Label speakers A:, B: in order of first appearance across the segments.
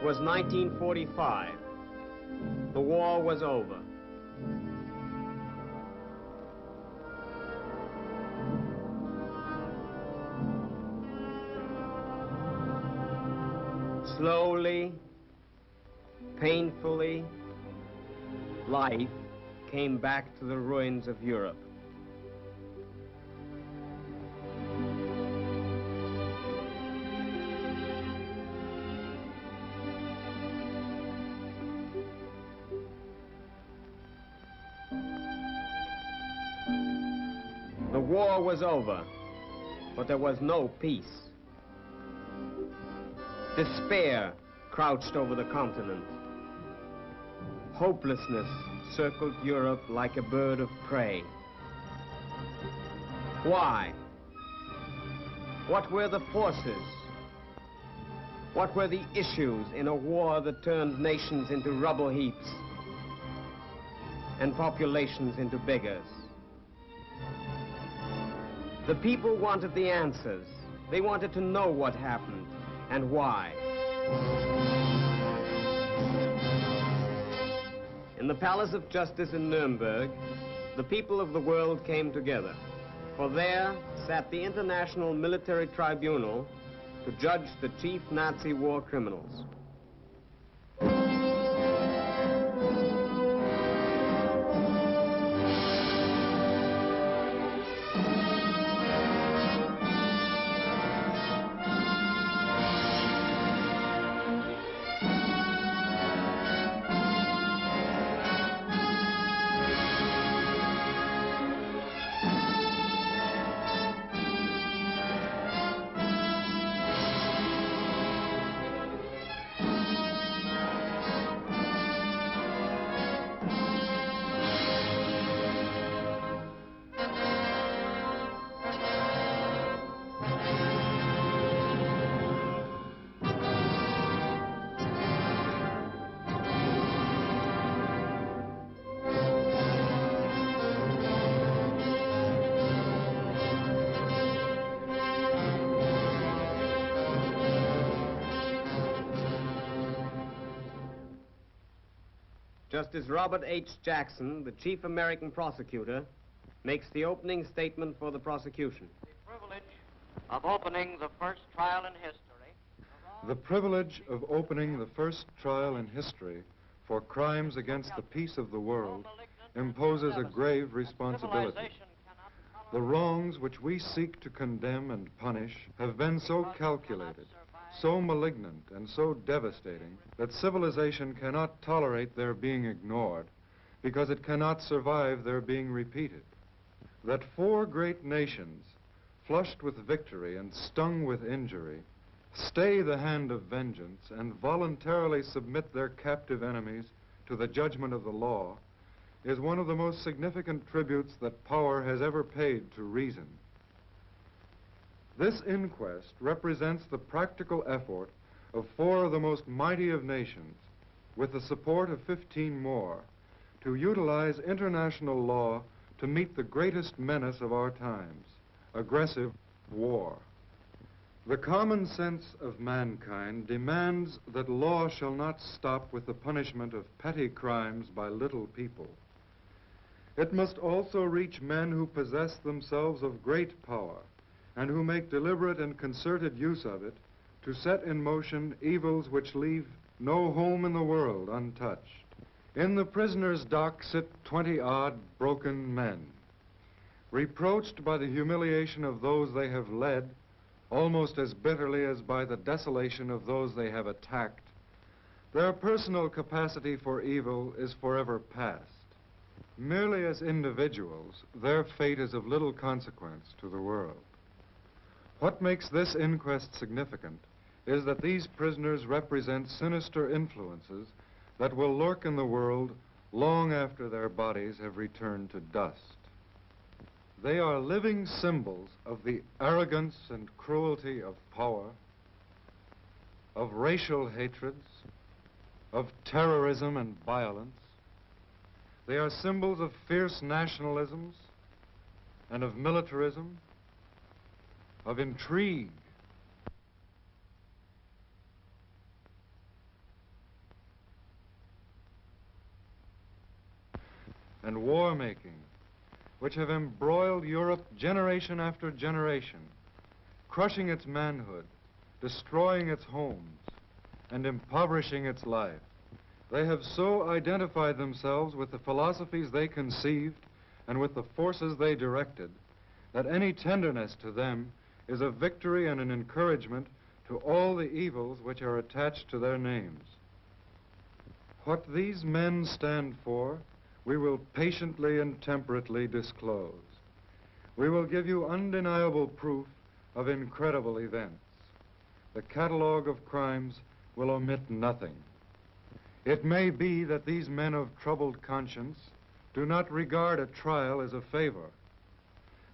A: was 1945. The war was over. Slowly, painfully, life came back to the ruins of Europe. The war was over, but there was no peace. Despair crouched over the continent. Hopelessness circled Europe like a bird of prey. Why? What were the forces? What were the issues in a war that turned nations into rubble heaps and populations into beggars? The people wanted the answers. They wanted to know what happened and why. In the Palace of Justice in Nuremberg, the people of the world came together. For there sat the International Military Tribunal to judge the chief Nazi war criminals. Justice Robert H. Jackson, the chief American prosecutor, makes the opening statement for the prosecution.
B: The privilege of opening the first trial in history.
C: The privilege of opening the first trial in history for crimes against the peace of the world imposes a grave responsibility. The wrongs which we seek to condemn and punish have been so calculated, so malignant and so devastating that civilization cannot tolerate their being ignored because it cannot survive their being repeated. That four great nations, flushed with victory and stung with injury, stay the hand of vengeance and voluntarily submit their captive enemies to the judgment of the law is one of the most significant tributes that power has ever paid to reason. This inquest represents the practical effort of four of the most mighty of nations, with the support of 15 more, to utilize international law to meet the greatest menace of our times, aggressive war. The common sense of mankind demands that law shall not stop with the punishment of petty crimes by little people. It must also reach men who possess themselves of great power, and who make deliberate and concerted use of it to set in motion evils which leave no home in the world untouched. In the prisoner's dock sit 20-odd broken men, reproached by the humiliation of those they have led, almost as bitterly as by the desolation of those they have attacked. Their personal capacity for evil is forever past. Merely as individuals, their fate is of little consequence to the world. What makes this inquest significant is that these prisoners represent sinister influences that will lurk in the world long after their bodies have returned to dust. They are living symbols of the arrogance and cruelty of power, of racial hatreds, of terrorism and violence. They are symbols of fierce nationalisms and of militarism, of intrigue. and war-making, which have embroiled Europe generation after generation, crushing its manhood, destroying its homes, and impoverishing its life. They have so identified themselves with the philosophies they conceived and with the forces they directed that any tenderness to them is a victory and an encouragement to all the evils which are attached to their names. What these men stand for, we will patiently and temperately disclose. We will give you undeniable proof of incredible events. The catalogue of crimes will omit nothing. It may be that these men of troubled conscience do not regard a trial as a favor,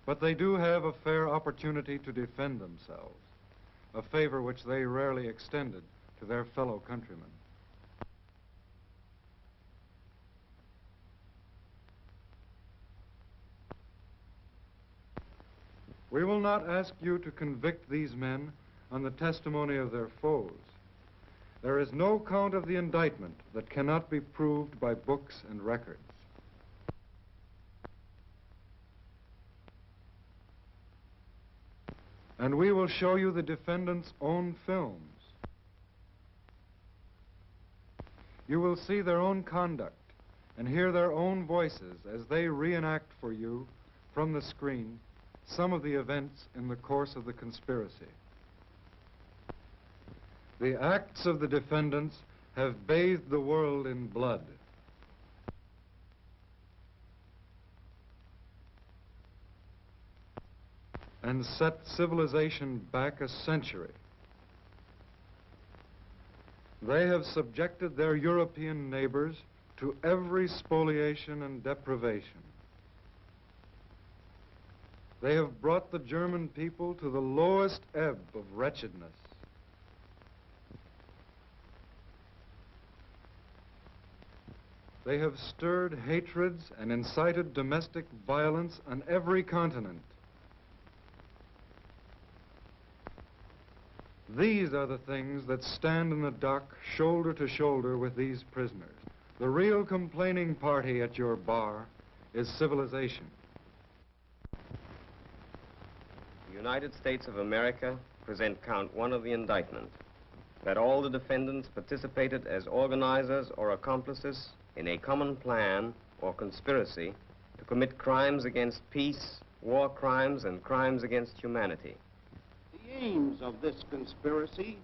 C: but they do have a fair opportunity to defend themselves, a favor which they rarely extended to their fellow countrymen. We will not ask you to convict these men on the testimony of their foes. There is no count of the indictment that cannot be proved by books and records. And we will show you the defendants' own films. You will see their own conduct and hear their own voices as they reenact for you from the screen some of the events in the course of the conspiracy. The acts of the defendants have bathed the world in blood. And set civilization back a century. They have subjected their European neighbors to every spoliation and deprivation. They have brought the German people to the lowest ebb of wretchedness. They have stirred hatreds and incited domestic violence on every continent. These are the things that stand in the dock shoulder to shoulder with these prisoners. The real complaining party at your bar is civilization.
A: The United States of America present count 1 of the indictment, that all the defendants participated as organizers or accomplices in a common plan or conspiracy to commit crimes against peace, war crimes, and crimes against humanity.
D: The aims of this conspiracy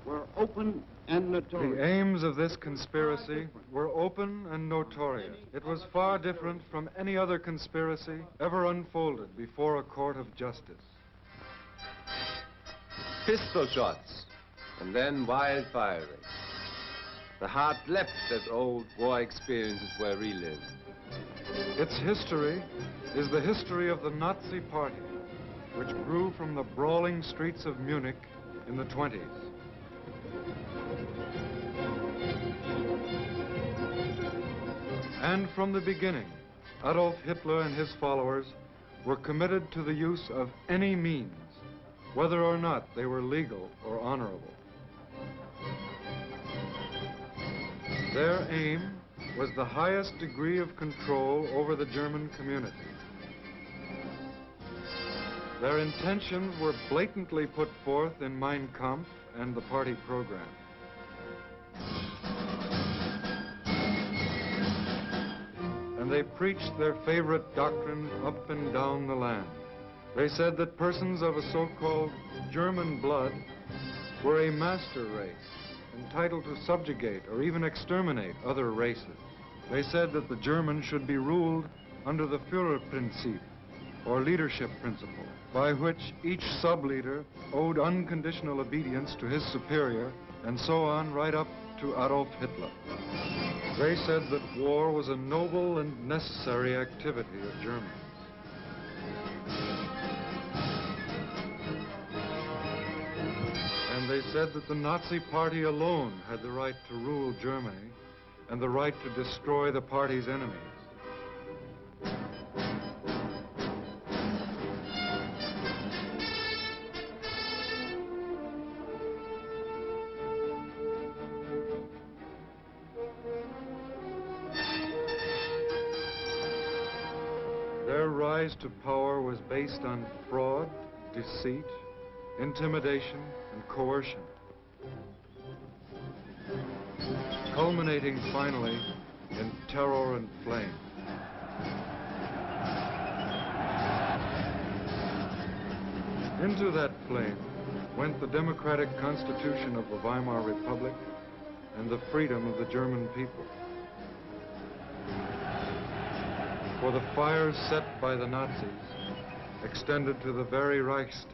D: were open and notorious.
C: The aims of this conspiracy were open and notorious. It was far different from any other conspiracy ever unfolded before a court of justice.
E: Pistol shots, and then wild firing. The heart leapt as old war experiences were relived.
C: Its history is the history of the Nazi Party, which grew from the brawling streets of Munich in the 20s. And from the beginning, Adolf Hitler and his followers were committed to the use of any means, whether or not they were legal or honorable. Their aim was the highest degree of control over the German community. Their intentions were blatantly put forth in Mein Kampf and the party program. And they preached their favorite doctrine up and down the land. They said that persons of a so-called German blood were a master race, entitled to subjugate or even exterminate other races. They said that the Germans should be ruled under the Führerprinzip, or leadership principle, by which each sub-leader owed unconditional obedience to his superior, and so on right up to Adolf Hitler. They said that war was a noble and necessary activity of Germans. And they said that the Nazi Party alone had the right to rule Germany and the right to destroy the party's enemies. Their rise to power was based on fraud, deceit, intimidation, and coercion, culminating finally in terror and flame. Into that flame went the democratic constitution of the Weimar Republic and the freedom of the German people. For the fires set by the Nazis extended to the very Reichstag.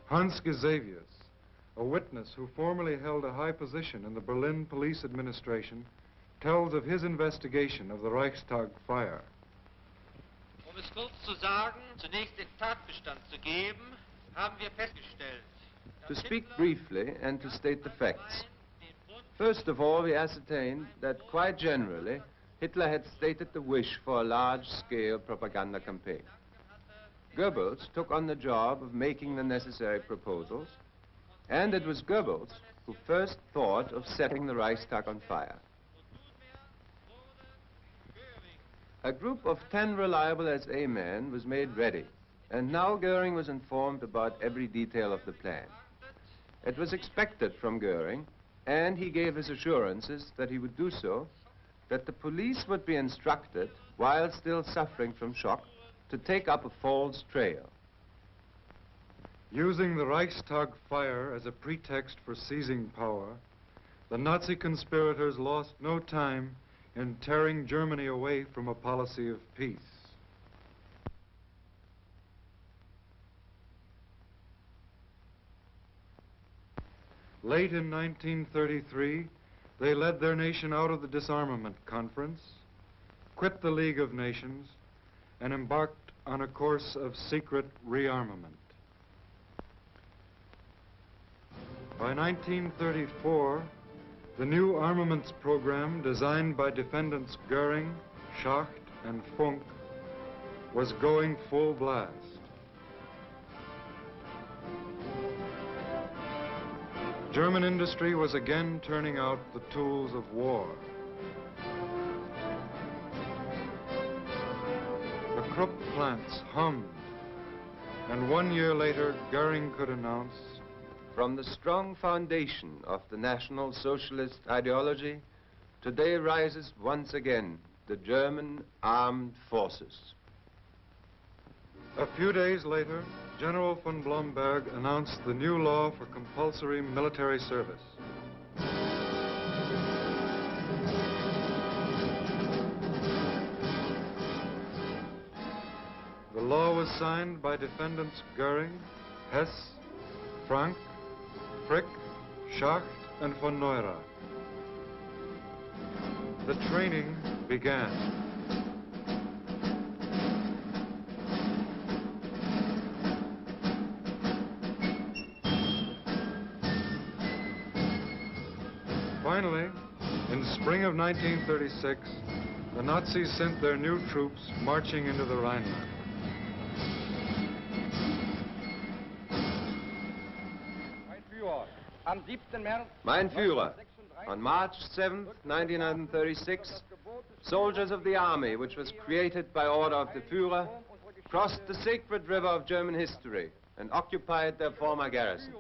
C: Hans Gesavius, a witness who formerly held a high position in the Berlin police administration, tells of his investigation of the Reichstag fire.
B: Es kurz zu sagen, zunächst den Tatbestand zu geben, haben wir festgestellt.
E: To speak briefly and to state the facts. First of all, we ascertained that quite generally, Hitler had stated the wish for a large-scale propaganda campaign. Goebbels took on the job of making the necessary proposals, and it was Goebbels who first thought of setting the Reichstag on fire. A group of 10 reliable SA men was made ready, and now Goering was informed about every detail of the plan. It was expected from Goering, and he gave his assurances that he would do so, that the police would be instructed, while still suffering from shock, to take up a false trail.
C: Using the Reichstag fire as a pretext for seizing power, the Nazi conspirators lost no time in tearing Germany away from a policy of peace. Late in 1933, they led their nation out of the disarmament conference, quit the League of Nations, and embarked on a course of secret rearmament. By 1934, the new armaments program designed by defendants Goering, Schacht, and Funk was going full blast. German industry was again turning out the tools of war. The Krupp plants hummed, and 1 year later, Goering could announce,
E: From the strong foundation of the National Socialist ideology, today rises once again the German armed forces.
C: A few days later, General von Blomberg announced the new law for compulsory military service. The law was signed by defendants Goering, Hess, Frank, Frick, Schacht, and von Neurath. The training began. Finally, in spring of 1936, the Nazis sent their new troops marching into the Rhineland.
E: Mein Führer, on March 7th, 1936, soldiers of the army, which was created by order of the Führer, crossed the sacred river of German history and occupied their former garrisons.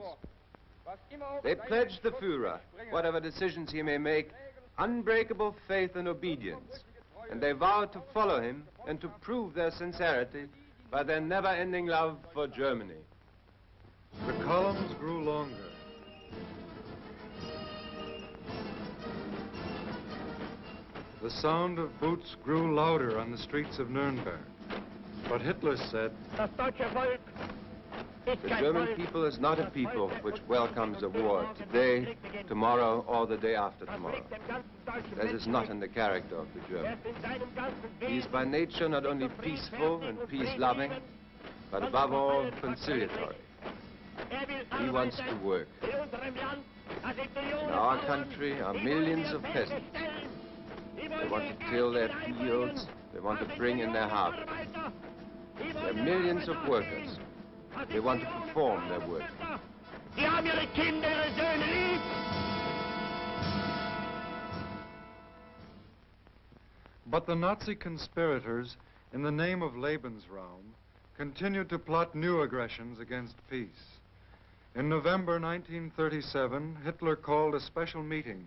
E: They pledged the Führer, whatever decisions he may make, unbreakable faith and obedience, and they vowed to follow him and to prove their sincerity by their never-ending love for Germany.
C: The columns grew longer. The sound of boots grew louder on the streets of Nuremberg. But Hitler said,
E: The German people is not a people which welcomes a war today, tomorrow, or the day after tomorrow. That is not in the character of the German. He is by nature not only peaceful and peace-loving, but above all conciliatory. He wants to work. In our country are millions of peasants. They want to till their fields, they want to bring in their harvest. There are millions of workers. They want to perform their work.
C: But the Nazi conspirators, in the name of Lebensraum, continued to plot new aggressions against peace. In November 1937, Hitler called a special meeting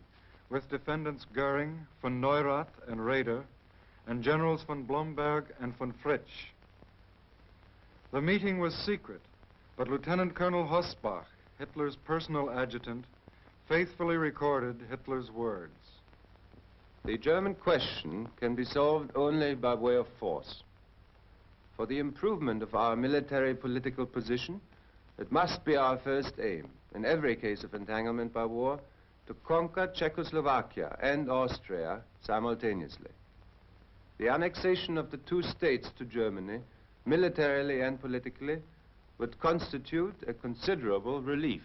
C: with defendants Goering, von Neurath, and Raeder, and generals von Blomberg and von Fritsch. The meeting was secret, but Lieutenant Colonel Hossbach, Hitler's personal adjutant, faithfully recorded Hitler's words.
E: The German question can be solved only by way of force. For the improvement of our military political position, it must be our first aim, in every case of entanglement by war, to conquer Czechoslovakia and Austria simultaneously. The annexation of the two states to Germany, militarily and politically, would constitute a considerable relief.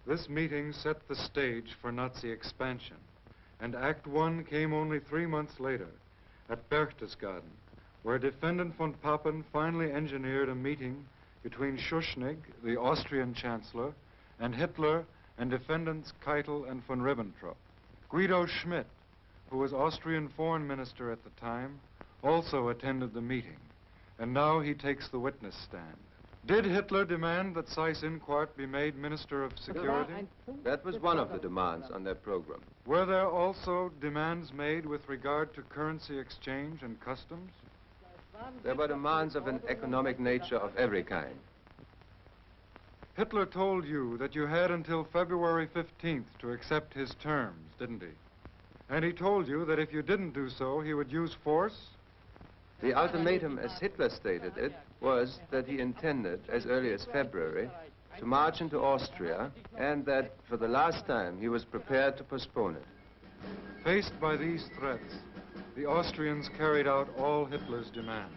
C: This meeting set the stage for Nazi expansion, and Act I came only 3 months later at Berchtesgaden, where Defendant von Papen finally engineered a meeting between Schuschnigg, the Austrian Chancellor, and Hitler and Defendants Keitel and von Ribbentrop. Guido Schmidt, who was Austrian Foreign Minister at the time, also attended the meeting, and now he takes the witness stand. Did Hitler demand that Seyss-Inquart be made Minister of Security?
E: That was one of the demands on their program.
C: Were there also demands made with regard to currency exchange and customs?
E: There were demands of an economic nature of every kind.
C: Hitler told you that you had until February 15th to accept his terms, didn't he? And he told you that if you didn't do so, he would use force?
E: The ultimatum, as Hitler stated it, was that he intended, as early as February, to march into Austria, and that, for the last time, he was prepared to postpone it.
C: Faced by these threats, the Austrians carried out all Hitler's demands.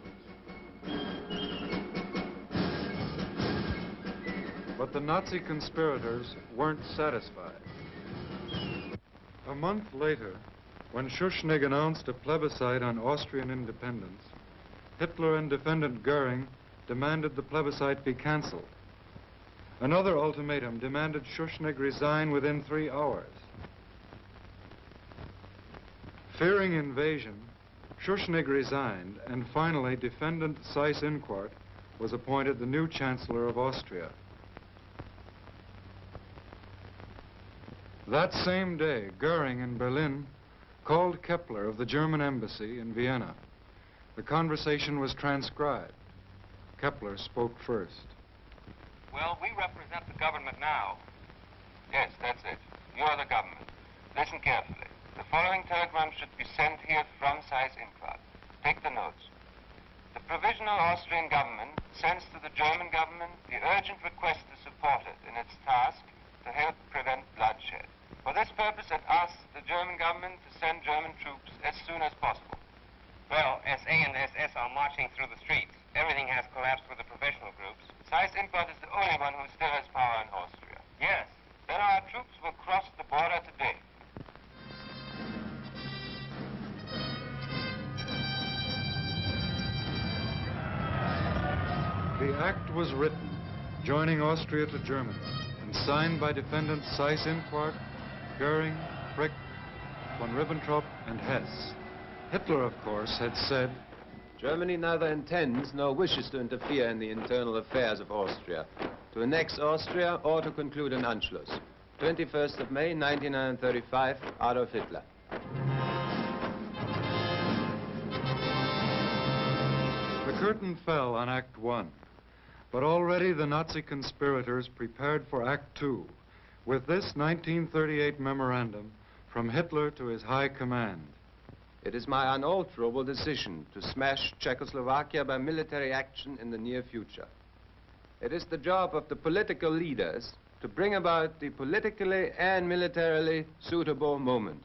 C: But the Nazi conspirators weren't satisfied. A month later, when Schuschnigg announced a plebiscite on Austrian independence, Hitler and Defendant Goering demanded the plebiscite be canceled. Another ultimatum demanded Schuschnigg resign within 3 hours. Fearing invasion, Schuschnigg resigned, and finally Defendant Seyss-Inquart was appointed the new Chancellor of Austria. That same day, Goering in Berlin called Kepler of the German embassy in Vienna. The conversation was transcribed. Kepler spoke first.
F: Well, we represent the government now. Yes, that's it. You're the government. Listen carefully. The following telegram should be sent here from Seyss-Inquart. Take the notes. The provisional Austrian government sends to the German government the urgent request to support it in its task to help prevent bloodshed. For this purpose, it asks the German government to send German troops as soon as possible.
G: Well, SA and SS are marching through the streets. Everything has collapsed with the professional groups.
F: Seyss-Inquart is the only one who still has power in Austria.
G: Yes.
F: Then our troops will cross the border today.
C: The act was written, joining Austria to Germany, and signed by defendants Seyss-Inquart, Goering, Frick, von Ribbentrop, and Hess. Hitler, of course, had said,
E: Germany neither intends nor wishes to interfere in the internal affairs of Austria, to annex Austria or to conclude an Anschluss. 21st of May, 1935, Adolf Hitler.
C: The curtain fell on Act I, but already the Nazi conspirators prepared for Act II, with this 1938 memorandum from Hitler to his high command.
E: It is my unalterable decision to smash Czechoslovakia by military action in the near future. It is the job of the political leaders to bring about the politically and militarily suitable moment.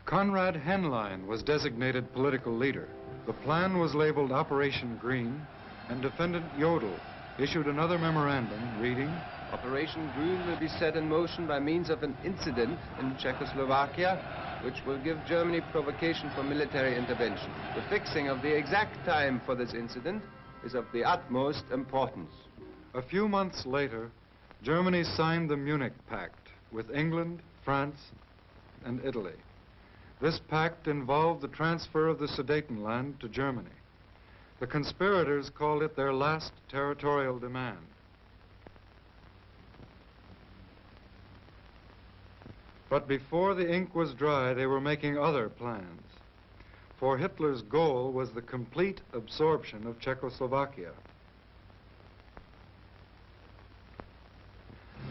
C: Konrad Henlein was designated political leader. The plan was labeled Operation Green, and Defendant Jodl issued another memorandum reading,
E: Operation Green will be set in motion by means of an incident in Czechoslovakia, which will give Germany provocation for military intervention. The fixing of the exact time for this incident is of the utmost importance.
C: A few months later, Germany signed the Munich Pact, with England, France, and Italy. This pact involved the transfer of the Sudetenland to Germany. The conspirators called it their last territorial demand. But before the ink was dry, they were making other plans. For Hitler's goal was the complete absorption of Czechoslovakia.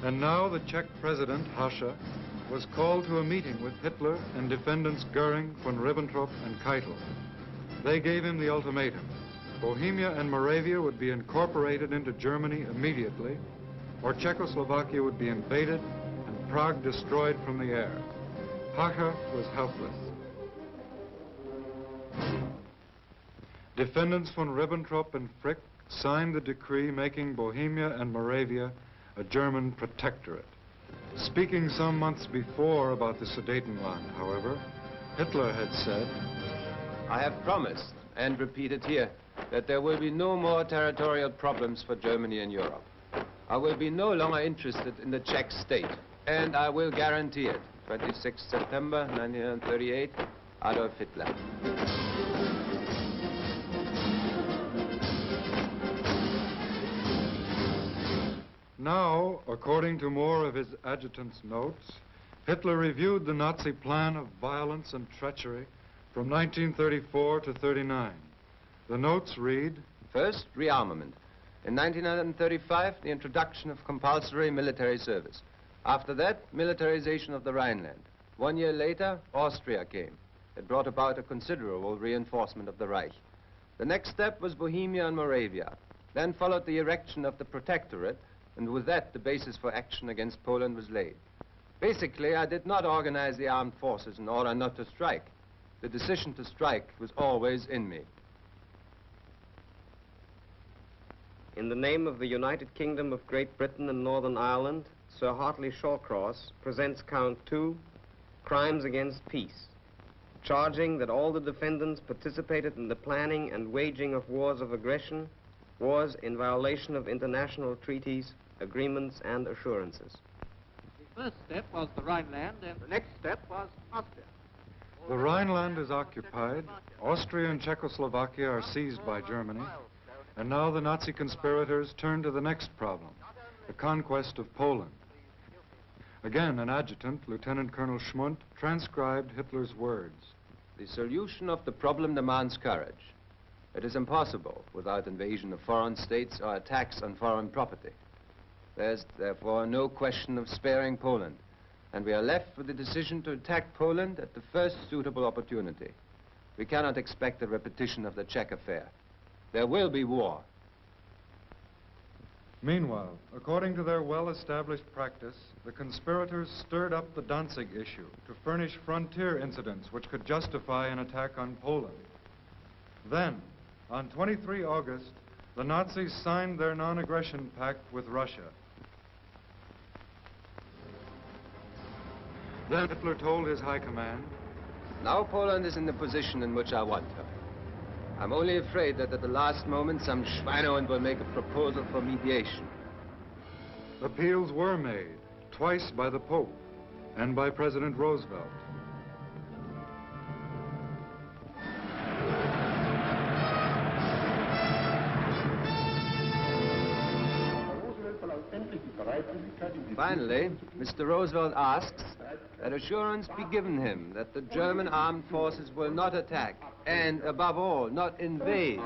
C: And now the Czech president, Hacha, was called to a meeting with Hitler and defendants Goering, von Ribbentrop, and Keitel. They gave him the ultimatum. Bohemia and Moravia would be incorporated into Germany immediately, or Czechoslovakia would be invaded and Prague destroyed from the air. Hacha was helpless. Defendants von Ribbentrop and Frick signed the decree making Bohemia and Moravia a German protectorate. Speaking some months before about the Sudetenland, however, Hitler had said,
E: I have promised, and repeat it here, that there will be no more territorial problems for Germany and Europe. I will be no longer interested in the Czech state, and I will guarantee it. 26 September 1938, Adolf Hitler.
C: Now, according to more of his adjutant's notes, Hitler reviewed the Nazi plan of violence and treachery from 1934 to 39. The notes read,
E: First, rearmament. In 1935, the introduction of compulsory military service. After that, militarization of the Rhineland. 1 year later, Austria came. It brought about a considerable reinforcement of the Reich. The next step was Bohemia and Moravia. Then followed the erection of the protectorate, and with that, the basis for action against Poland was laid. Basically, I did not organize the armed forces in order not to strike. The decision to strike was always in me.
A: In the name of the United Kingdom of Great Britain and Northern Ireland, Sir Hartley Shawcross presents Count 2, Crimes Against Peace, charging that all the defendants participated in the planning and waging of wars of aggression, wars in violation of international treaties, agreements, and assurances.
B: The first step was the Rhineland, and the next step was Austria.
C: the Rhineland is occupied, Austria and Czechoslovakia are seized by Germany, and now the Nazi conspirators turn to the next problem, the conquest of Poland. Again, an adjutant, Lieutenant Colonel Schmundt, transcribed Hitler's words.
E: The solution of the problem demands courage. It is impossible without invasion of foreign states or attacks on foreign property. There's therefore no question of sparing Poland, and we are left with the decision to attack Poland at the first suitable opportunity. We cannot expect a repetition of the Czech affair. There will be war.
C: Meanwhile, according to their well-established practice, the conspirators stirred up the Danzig issue to furnish frontier incidents which could justify an attack on Poland. Then, on 23 August, the Nazis signed their non-aggression pact with Russia. Then Hitler told his high command,
E: Now Poland is in the position in which I want her. I'm only afraid that at the last moment some Schweinehund will make a proposal for mediation.
C: appeals were made, twice by the Pope and by President Roosevelt.
E: Finally, Mr. Roosevelt asks that assurance be given him that the German armed forces will not attack and, above all, not invade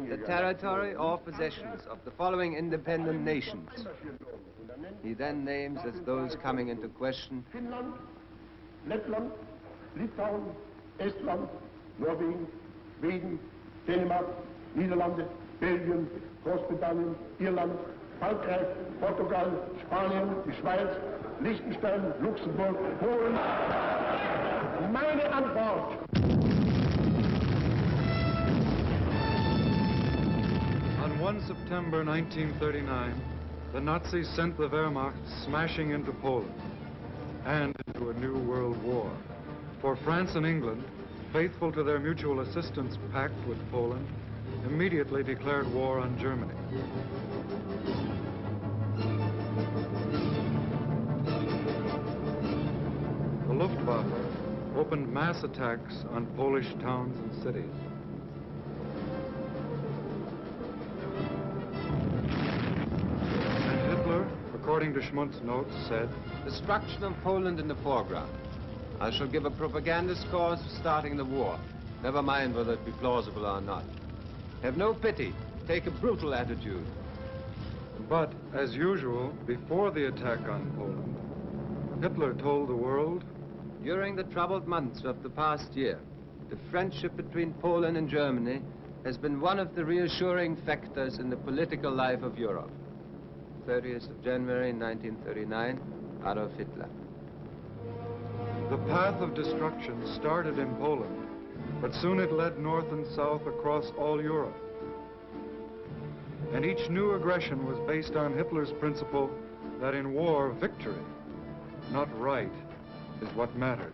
E: the territory or possessions of the following independent nations. He then names as those coming into question
H: Finnland, Lettland, Litauen, Estland, Norwegen, Schweden, Dänemark, Niederlande, Belgien, Großbritannien, Irland, Frankreich, Portugal, Spanien, die Schweiz, Liechtenstein, Luxemburg, Polen. Meine Antwort.
C: On 1 September 1939, the Nazis sent the Wehrmacht smashing into Poland and into a new world war. For France and England, faithful to their mutual assistance pact with Poland, immediately declared war on Germany. Luftwaffe opened mass attacks on Polish towns and cities. And Hitler, according to Schmundt's notes, said,
E: Destruction of Poland in the foreground. I shall give a propagandist cause for starting the war. Never mind whether it be plausible or not. Have no pity. Take a brutal attitude.
C: But, as usual, before the attack on Poland, Hitler told the world,
E: During the troubled months of the past year, the friendship between Poland and Germany has been one of the reassuring factors in the political life of Europe. 30th of January 1939, Adolf Hitler.
C: The path of destruction started in Poland, but soon it led north and south across all Europe. And each new aggression was based on Hitler's principle that in war, victory, not right, is what matters.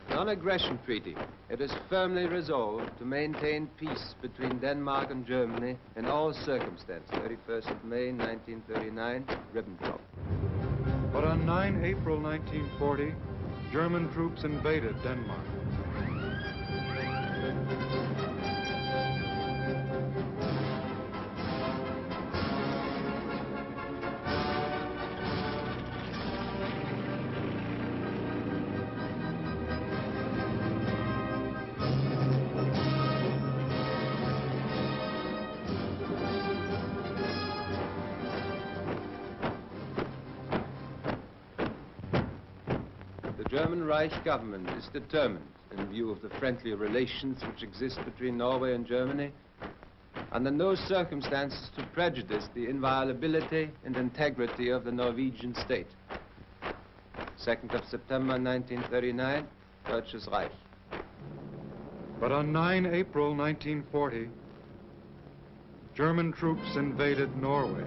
E: Non-aggression treaty. It is firmly resolved to maintain peace between Denmark and Germany in all circumstances. 31st of May, 1939, Ribbentrop.
C: But on 9 April 1940, German troops invaded Denmark.
E: The German Reich government is determined, in view of the friendly relations which exist between Norway and Germany, under no circumstances to prejudice the inviolability and integrity of the Norwegian state. 2nd of September 1939, Deutsches Reich.
C: But on 9 April 1940, German troops invaded Norway.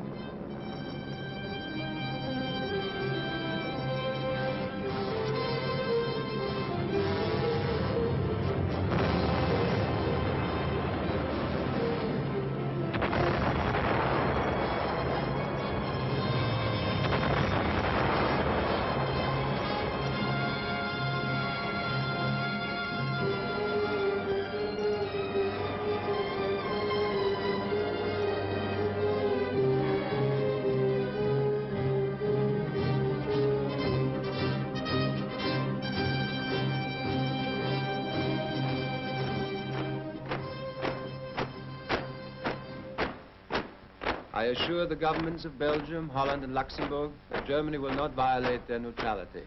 E: I assure the governments of Belgium, Holland, and Luxembourg that Germany will not violate their neutrality.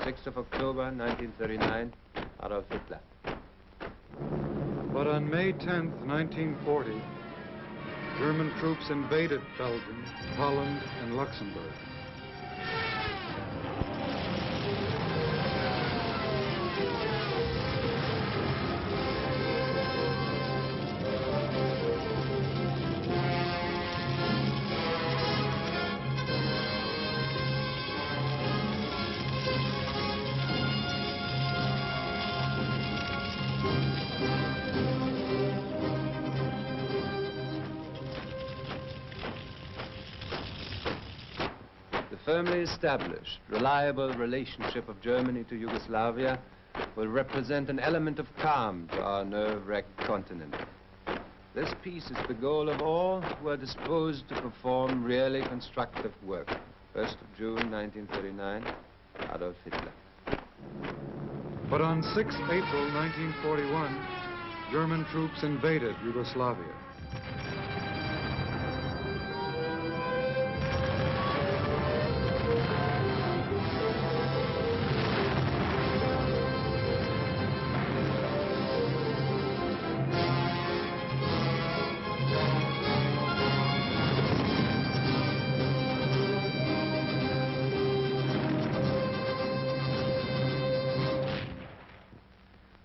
E: 6th of October, 1939, Adolf Hitler.
C: But on May 10th, 1940, German troops invaded Belgium, Holland, and Luxembourg.
E: The firmly established, reliable relationship of Germany to Yugoslavia will represent an element of calm to our nerve-wracked continent. This peace is the goal of all who are disposed to perform really constructive work. 1st of June, 1939, Adolf Hitler.
C: But on 6 April 1941, German troops invaded Yugoslavia.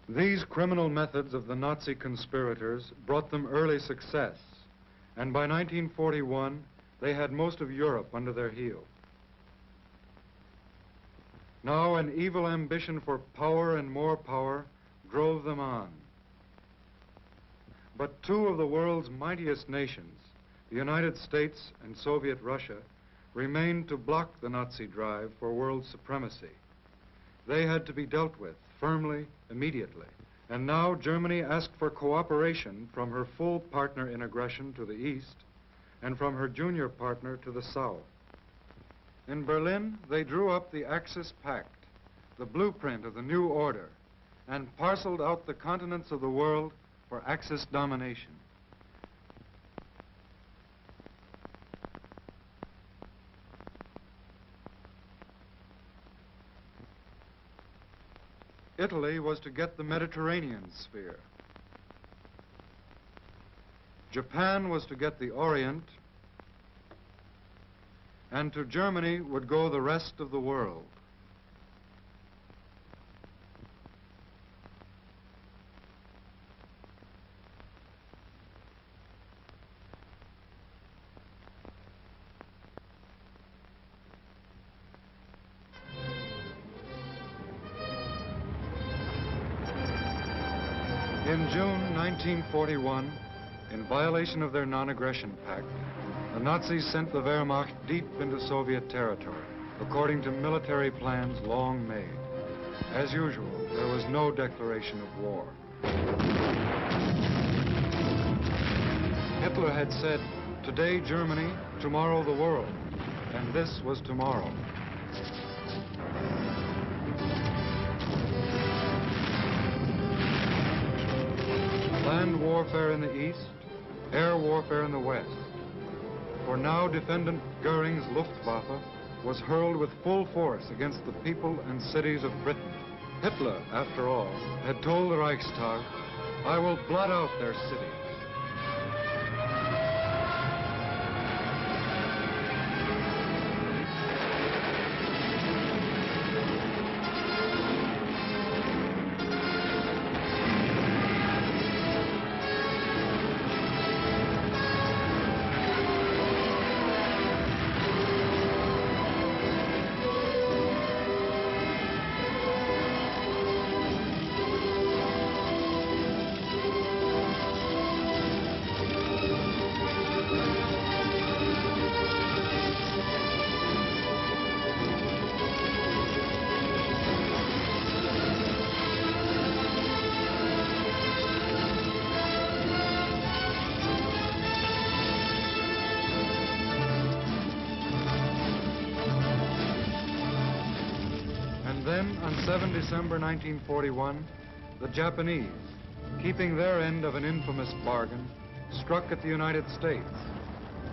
C: These criminal methods of the Nazi conspirators brought them early success, and by 1941, they had most of Europe under their heel. Now an evil ambition for power and more power drove them on. But two of the world's mightiest nations, the United States and Soviet Russia, remained to block the Nazi drive for world supremacy. They had to be dealt with firmly, immediately. And now Germany asked for cooperation from her full partner in aggression to the east and from her junior partner to the south. In Berlin, they drew up the Axis Pact, the blueprint of the new order, and parceled out the continents of the world for Axis domination. Italy was to get the Mediterranean sphere. Japan was to get the Orient, and to Germany would go the rest of the world. In June 1941, in violation of their non-aggression pact, the Nazis sent the Wehrmacht deep into Soviet territory, according to military plans long made. As usual, there was no declaration of war. Hitler had said, today Germany, tomorrow the world, and this was tomorrow. Land warfare in the east, air warfare in the west. For now, defendant Goering's Luftwaffe was hurled with full force against the people and cities of Britain. Hitler, after all, had told the Reichstag, I will blot out their cities. Then, on 7 December 1941, the Japanese, keeping their end of an infamous bargain, struck at the United States,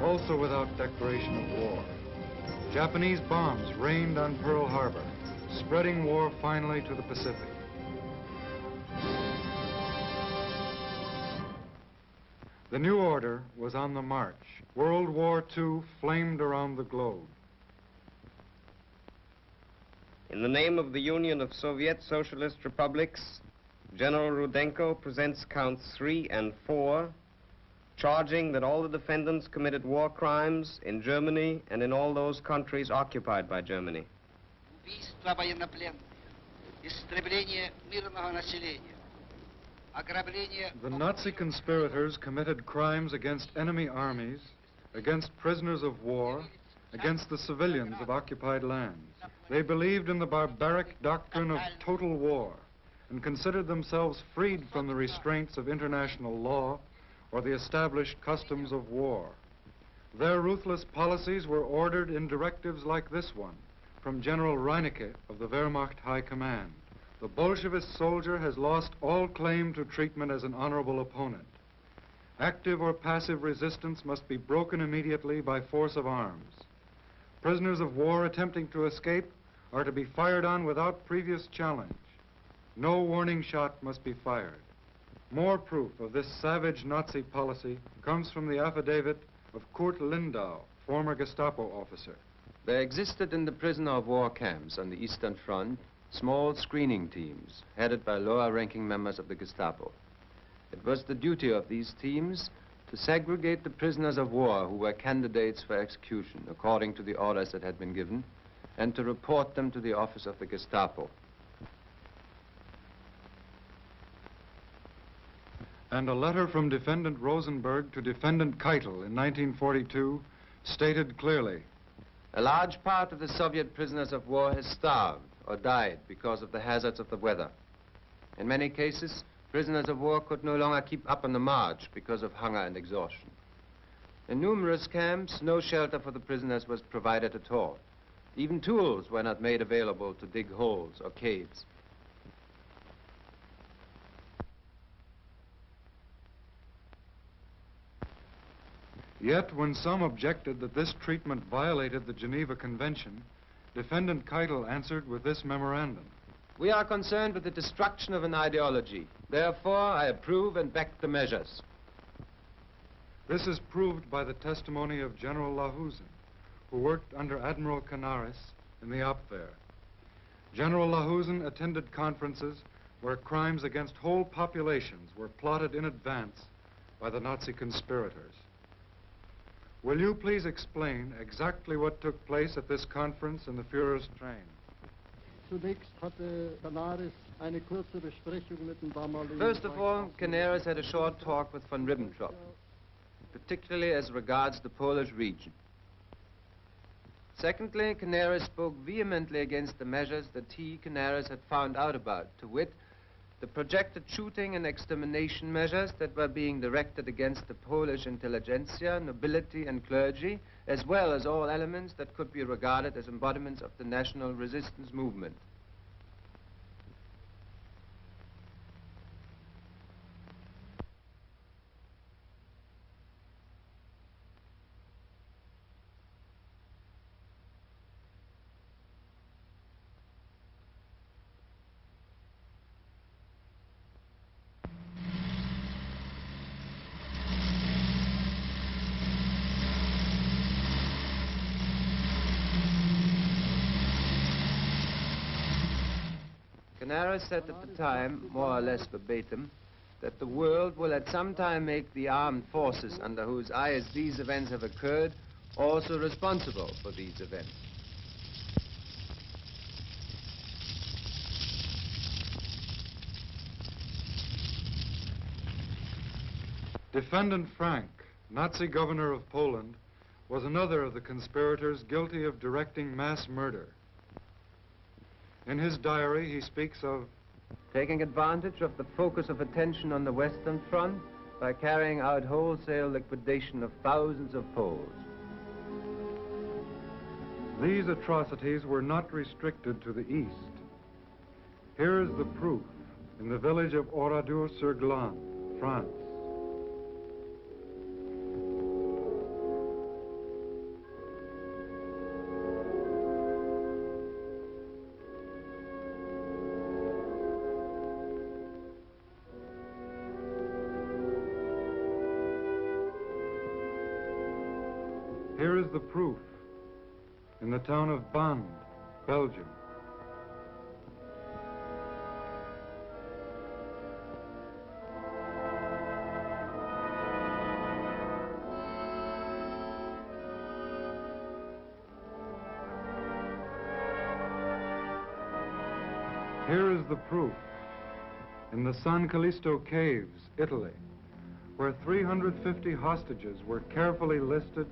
C: also without declaration of war. Japanese bombs rained on Pearl Harbor, spreading war finally to the Pacific. The new order was on the march. World War II flamed around the globe.
A: In the name of the Union of Soviet Socialist Republics, General Rudenko presents counts 3 and 4, charging that all the defendants committed war crimes in Germany and in all those countries occupied by Germany.
I: Убийство военнопленных, истребление мирного населения, ограбление...
C: The Nazi conspirators committed crimes against enemy armies, against prisoners of war, against the civilians of occupied lands. They believed in the barbaric doctrine of total war and considered themselves freed from the restraints of international law or the established customs of war. Their ruthless policies were ordered in directives like this one from General Reinecke of the Wehrmacht High Command. The Bolshevist soldier has lost all claim to treatment as an honorable opponent. Active or passive resistance must be broken immediately by force of arms. Prisoners of war attempting to escape are to be fired on without previous challenge. No warning shot must be fired. More proof of this savage Nazi policy comes from the affidavit of Kurt Lindau, former Gestapo officer.
E: There existed in the prisoner of war camps on the Eastern Front small screening teams headed by lower-ranking members of the Gestapo. It was the duty of these teams to segregate the prisoners of war who were candidates for execution according to the orders that had been given, and to report them to the office of the Gestapo.
C: And a letter from defendant Rosenberg to defendant Keitel in 1942 stated clearly,
E: a large part of the Soviet prisoners of war has starved or died because of the hazards of the weather. In many cases, prisoners of war could no longer keep up on the march because of hunger and exhaustion. In numerous camps, no shelter for the prisoners was provided at all. Even tools were not made available to dig holes or caves.
C: Yet, when some objected that this treatment violated the Geneva Convention, Defendant Keitel answered with this memorandum.
E: We are concerned with the destruction of an ideology. Therefore, I approve and back the measures.
C: This is proved by the testimony of General Lahusen, who worked under Admiral Canaris in the Abwehr. General Lahusen attended conferences where crimes against whole populations were plotted in advance by the Nazi conspirators. Will you please explain exactly what took place at this conference in the Führer's train?
E: First of all, Canaris had a short talk with von Ribbentrop, particularly as regards the Polish region. Secondly, Canaris spoke vehemently against the measures that he, Canaris, had found out about, to wit, the projected shooting and extermination measures that were being directed against the Polish intelligentsia, nobility, and clergy, as well as all elements that could be regarded as embodiments of the national resistance movement. Canaris said at the time, more or less verbatim, that the world will at some time make the armed forces under whose eyes these events have occurred also responsible for these events.
C: Defendant Frank, Nazi governor of Poland, was another of the conspirators guilty of directing mass murder. In his diary, he speaks of
E: taking advantage of the focus of attention on the Western Front by carrying out wholesale liquidation of thousands of Poles.
C: These atrocities were not restricted to the east. Here is the proof in the village of Oradour-sur-Glane, France. Here is the proof in the town of Band, Belgium. Here is the proof in the San Callisto Caves, Italy, where 350 hostages were carefully listed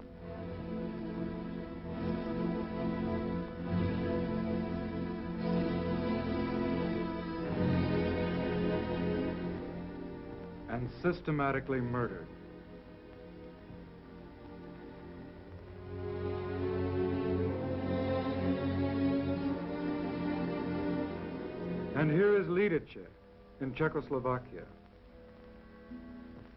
C: and systematically murdered. And here is Lidice in Czechoslovakia.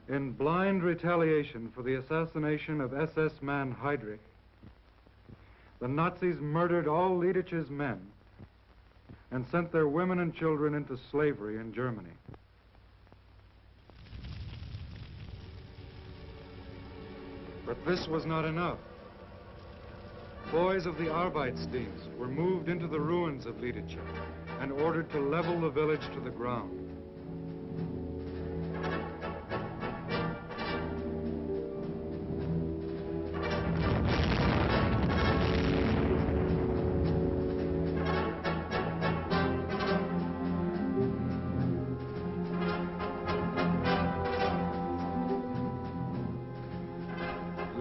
C: In blind retaliation for the assassination of SS man Heydrich, the Nazis murdered all Lidice's men and sent their women and children into slavery in Germany. But this was not enough. Boys of the Arbeitsdienst were moved into the ruins of Lidice and ordered to level the village to the ground.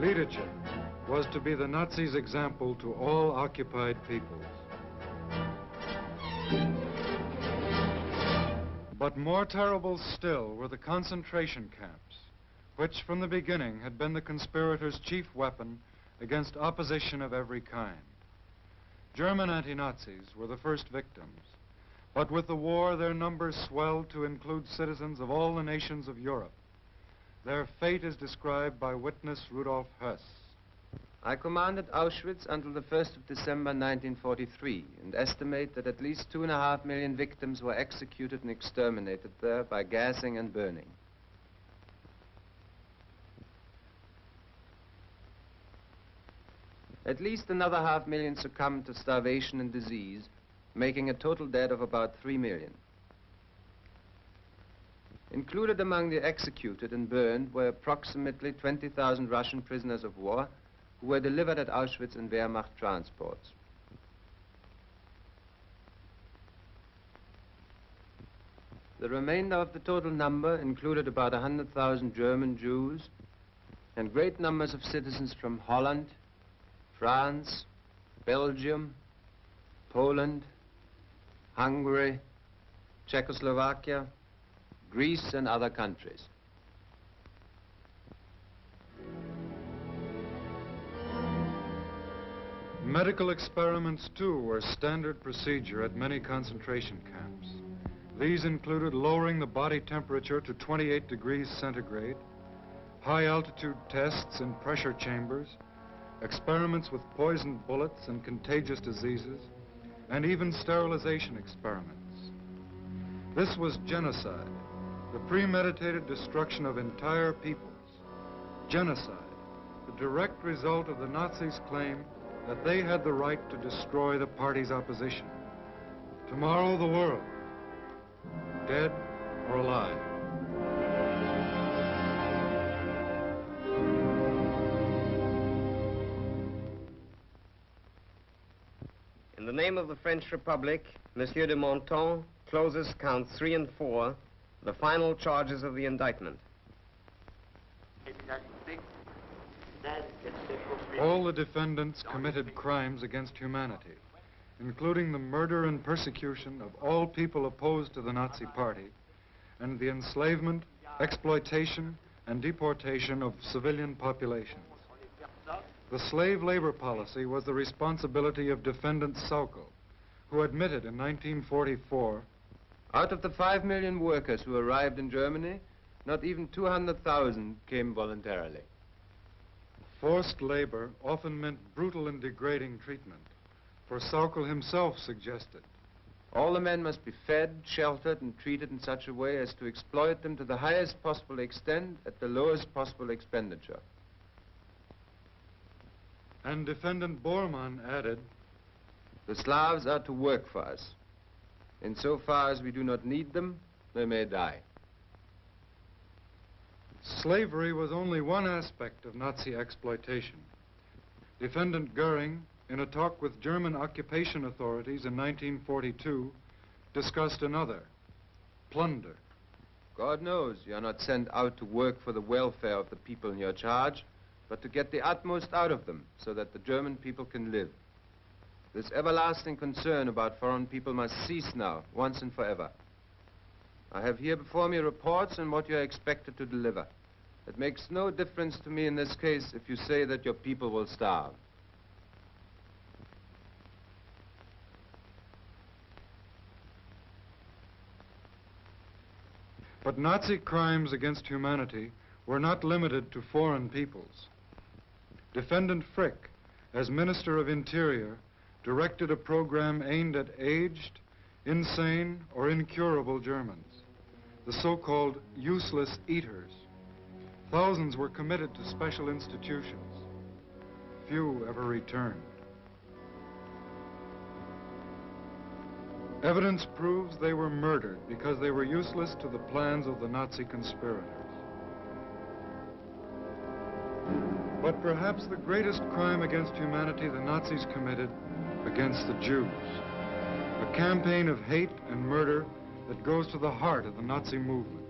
C: Lidice was to be the Nazis' example to all occupied peoples. But more terrible still were the concentration camps, which from the beginning had been the conspirators' chief weapon against opposition of every kind. German anti-Nazis were the first victims, but with the war their numbers swelled to include citizens of all the nations of Europe. Their fate is described by witness Rudolf Höss.
E: I commanded Auschwitz until the 1st of December 1943 and estimate that at least 2.5 million victims were executed and exterminated there by gassing and burning. At least another 500,000 succumbed to starvation and disease, making a total dead of about 3 million. Included among the executed and burned were approximately 20,000 Russian prisoners of war who were delivered at Auschwitz in Wehrmacht transports. The remainder of the total number included about 100,000 German Jews and great numbers of citizens from Holland, France, Belgium, Poland, Hungary, Czechoslovakia, Greece, and other countries.
C: Medical experiments, too, were standard procedure at many concentration camps. These included lowering the body temperature to 28 degrees centigrade, high-altitude tests in pressure chambers, experiments with poisoned bullets and contagious diseases, and even sterilization experiments. This was genocide, the premeditated destruction of entire peoples. Genocide, the direct result of the Nazis' claim that they had the right to destroy the party's opposition. Tomorrow, the world, dead or alive.
A: In the name of the French Republic, Monsieur de Menton closes counts 3 and 4, the final charges of the indictment.
C: All the defendants committed crimes against humanity, including the murder and persecution of all people opposed to the Nazi Party, and the enslavement, exploitation, and deportation of civilian populations. The slave labor policy was the responsibility of defendant Sauckel, who admitted in 1944,
E: out of the 5 million workers who arrived in Germany, not even 200,000 came voluntarily.
C: Forced labor often meant brutal and degrading treatment, for Sauckel himself suggested.
E: All the men must be fed, sheltered, and treated in such a way as to exploit them to the highest possible extent at the lowest possible expenditure.
C: And defendant Bormann added,
E: the Slavs are to work for us. Insofar as we do not need them, they may die.
C: Slavery was only one aspect of Nazi exploitation. Defendant Goering, in a talk with German occupation authorities in 1942, discussed another, plunder.
E: God knows you are not sent out to work for the welfare of the people in your charge, but to get the utmost out of them so that the German people can live. This everlasting concern about foreign people must cease now, once and forever. I have here before me reports on what you are expected to deliver. It makes no difference to me in this case if you say that your people will starve.
C: But Nazi crimes against humanity were not limited to foreign peoples. Defendant Frick, as Minister of Interior, directed a program aimed at aged, insane, or incurable Germans, the so-called useless eaters. Thousands were committed to special institutions. Few ever returned. Evidence proves they were murdered because they were useless to the plans of the Nazi conspirators. But perhaps the greatest crime against humanity the Nazis committed against the Jews. A campaign of hate and murder that goes to the heart of the Nazi movement.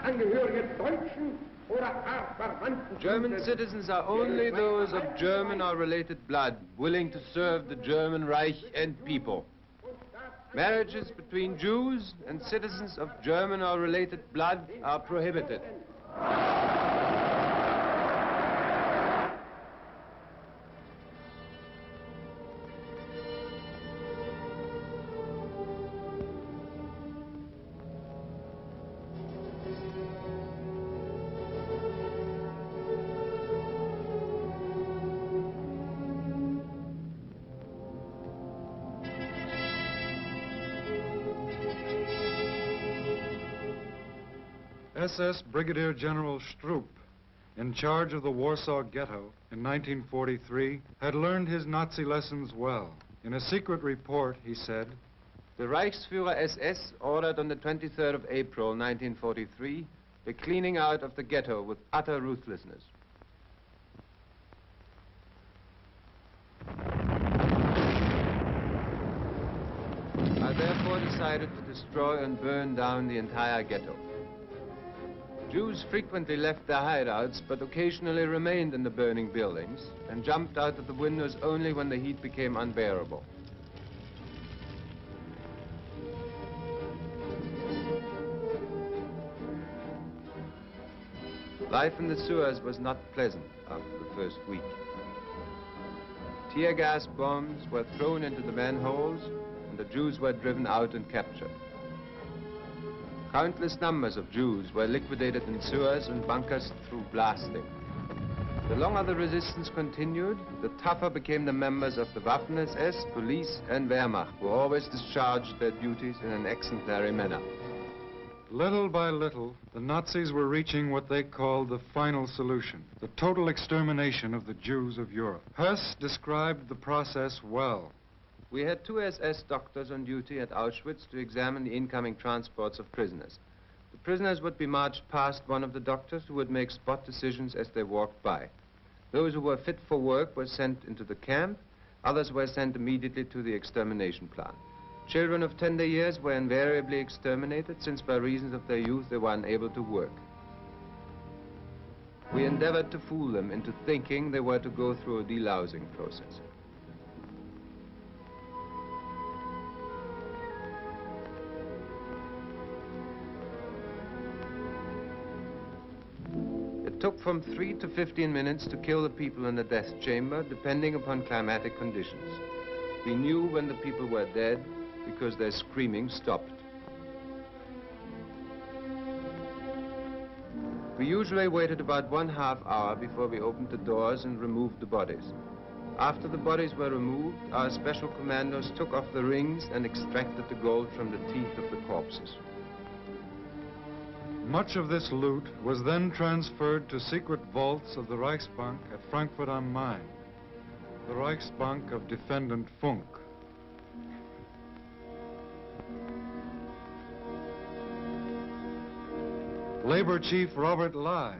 H: Staatsangehörige Deutschen oder artverwandten.
E: German citizens are only those of German or related blood, willing to serve the German Reich and people. Marriages between Jews and citizens of German or related blood are prohibited.
C: SS Brigadier General Stroop, in charge of the Warsaw Ghetto in 1943, had learned his Nazi lessons well. In a secret report, he said,
E: "The Reichsführer SS ordered on the 23rd of April 1943 the cleaning out of the ghetto with utter ruthlessness. I therefore decided to destroy and burn down the entire ghetto. Jews frequently left their hideouts, but occasionally remained in the burning buildings and jumped out of the windows only when the heat became unbearable. Life in the sewers was not pleasant after the first week. Tear gas bombs were thrown into the manholes, and the Jews were driven out and captured. Countless numbers of Jews were liquidated in sewers and bunkers through blasting. The longer the resistance continued, the tougher became the members of the Waffen-SS, police and Wehrmacht, who always discharged their duties in an exemplary manner.
C: little by little, the Nazis were reaching what they called the final solution, the total extermination of the Jews of Europe. Höss described the process well.
E: We had 2 SS doctors on duty at Auschwitz to examine the incoming transports of prisoners. The prisoners would be marched past one of the doctors who would make spot decisions as they walked by. Those who were fit for work were sent into the camp. Others were sent immediately to the extermination plant. Children of tender years were invariably exterminated, since by reasons of their youth they were unable to work. We endeavored to fool them into thinking they were to go through a delousing process. It took from 3 to 15 minutes to kill the people in the death chamber, depending upon climatic conditions. We knew when the people were dead because their screaming stopped. We usually waited about 1/2 hour before we opened the doors and removed the bodies. After the bodies were removed, our special commandos took off the rings and extracted the gold from the teeth of the corpses.
C: Much of this loot was then transferred to secret vaults of the Reichsbank at Frankfurt am Main, the Reichsbank of defendant Funk. Labor Chief Robert Lai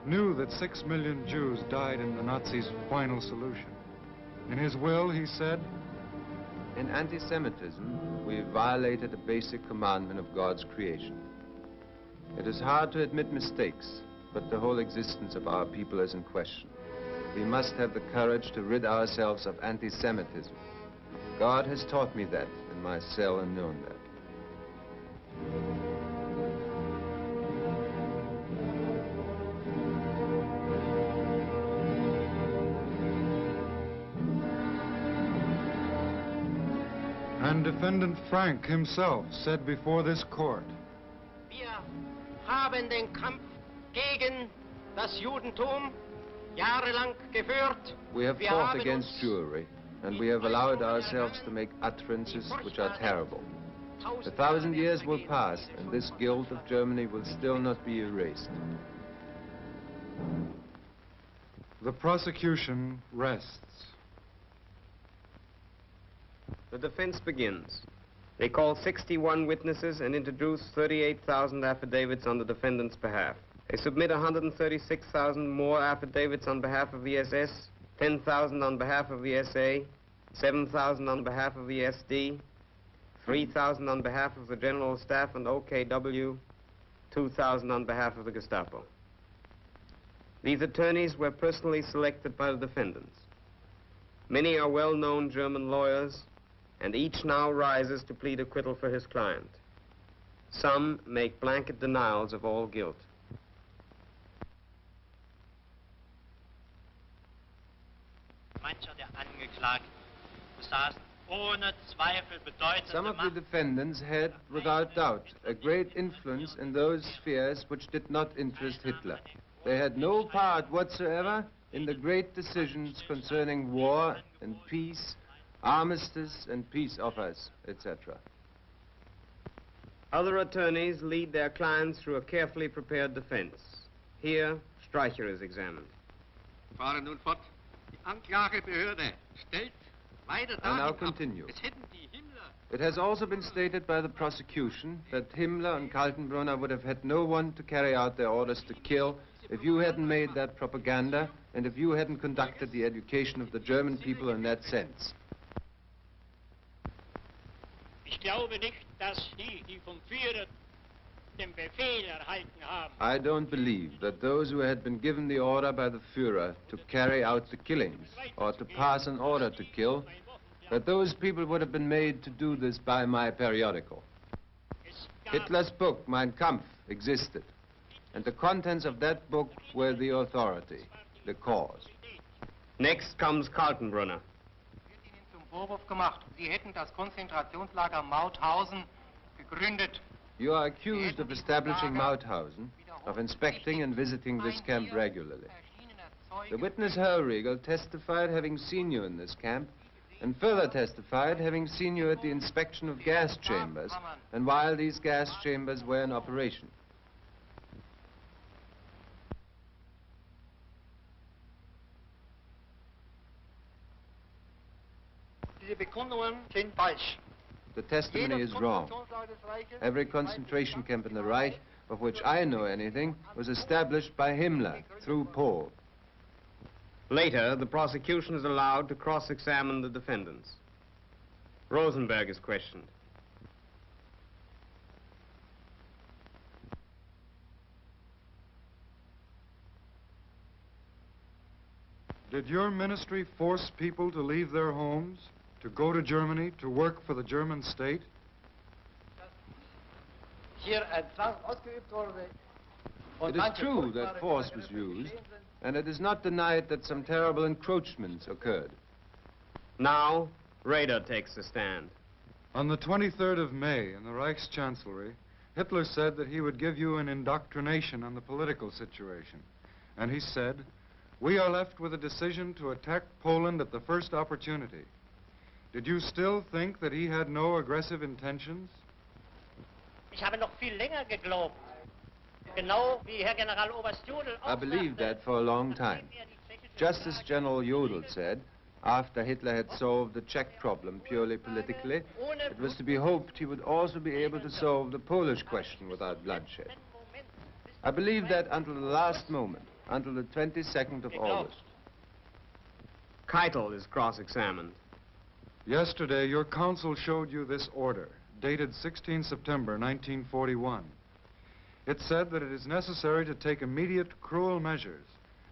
C: knew that 6 million Jews died in the Nazis' final solution. In his will, he said,
E: "In anti-Semitism, we violated a basic commandment of God's creation. It is hard to admit mistakes, but the whole existence of our people is in question. We must have the courage to rid ourselves of anti-Semitism. God has taught me that in my cell in Nuremberg."
C: And defendant Frank himself said before this court,
J: "Wir haben den Kampf gegen das Judentum jahrelang geführt.
E: We have fought against Jewry, and we have allowed ourselves to make utterances which are terrible. 1,000 years will pass, and this guilt of Germany will still not be erased."
C: the prosecution rests.
A: The defense begins. They call 61 witnesses and introduce 38,000 affidavits on the defendant's behalf. They submit 136,000 more affidavits on behalf of the SS, 10,000 on behalf of the SA, 7,000 on behalf of the SD, 3,000 on behalf of the General Staff and OKW, 2,000 on behalf of the Gestapo. These attorneys were personally selected by the defendants. Many are well-known German lawyers, and each now rises to plead acquittal for his client. Some make blanket denials of all guilt.
E: Some of the defendants had, without doubt, a great influence in those spheres which did not interest Hitler. They had no part whatsoever in the great decisions concerning war and peace, armistice and peace offers, etc.
A: Other attorneys lead their clients through a carefully prepared defense. Here, Streicher is examined.
I: Fahre nun fort. Die Anklagebehörde stellt weiter
E: I now
I: dahin ab,
E: continue.
I: es hätten die Himmler
E: It has also been stated by the prosecution that Himmler and Kaltenbrunner would have had no one to carry out their orders to kill if you hadn't made that propaganda and if you hadn't conducted the education of the German people in that sense.
J: Ich glaube nicht, dass die vom Führer den Befehl erhalten haben.
E: I don't believe that those who had been given the order by the Führer to carry out the killings or to pass an order to kill, that those people would have been made to do this by my periodical. Hitler's book, Mein Kampf, existed, and the contents of that book were the authority, the cause.
A: Next comes Kaltenbrunner.
G: Zum Vorwurf gemacht, Sie hätten das Konzentrationslager Mauthausen gegründet.
E: You are accused of establishing Mauthausen, of inspecting and visiting this camp regularly. The witness Hellriegel testified having seen you in this camp, and further testified having seen you at the inspection of gas chambers, and while these gas chambers were in operation.
I: Diese Bekundungen sind falsch.
E: The testimony is wrong. Every concentration camp in the Reich, of which I know anything, was established by Himmler through Pohl.
A: Later, the prosecution is allowed to cross-examine the defendants. Rosenberg is questioned.
C: Did your ministry force people to leave their homes, to go to Germany, to work for the German state?
I: Hier ein Zwang ausgeübt wurde.
E: It is true that force was used, and it is not denied that some terrible encroachments occurred.
A: Now, Raeder takes the stand.
C: On the 23rd of May, in the Reichschancellery, Hitler said that he would give you an indoctrination on the political situation. And he said, "We are left with a decision to attack Poland at the first opportunity." Did you still think that he had no aggressive intentions?
J: Ich habe noch viel länger geglaubt. Genau wie Herr Generaloberst Jodl
E: I believed that for a long time. Just as General Jodl said, after Hitler had solved the Czech problem purely politically, it was to be hoped he would also be able to solve the Polish question without bloodshed. I believed that until the last moment, until the 22nd of August.
A: Keitel is cross-examined.
C: Yesterday, your counsel showed you this order, dated 16 September 1941. It said that it is necessary to take immediate cruel measures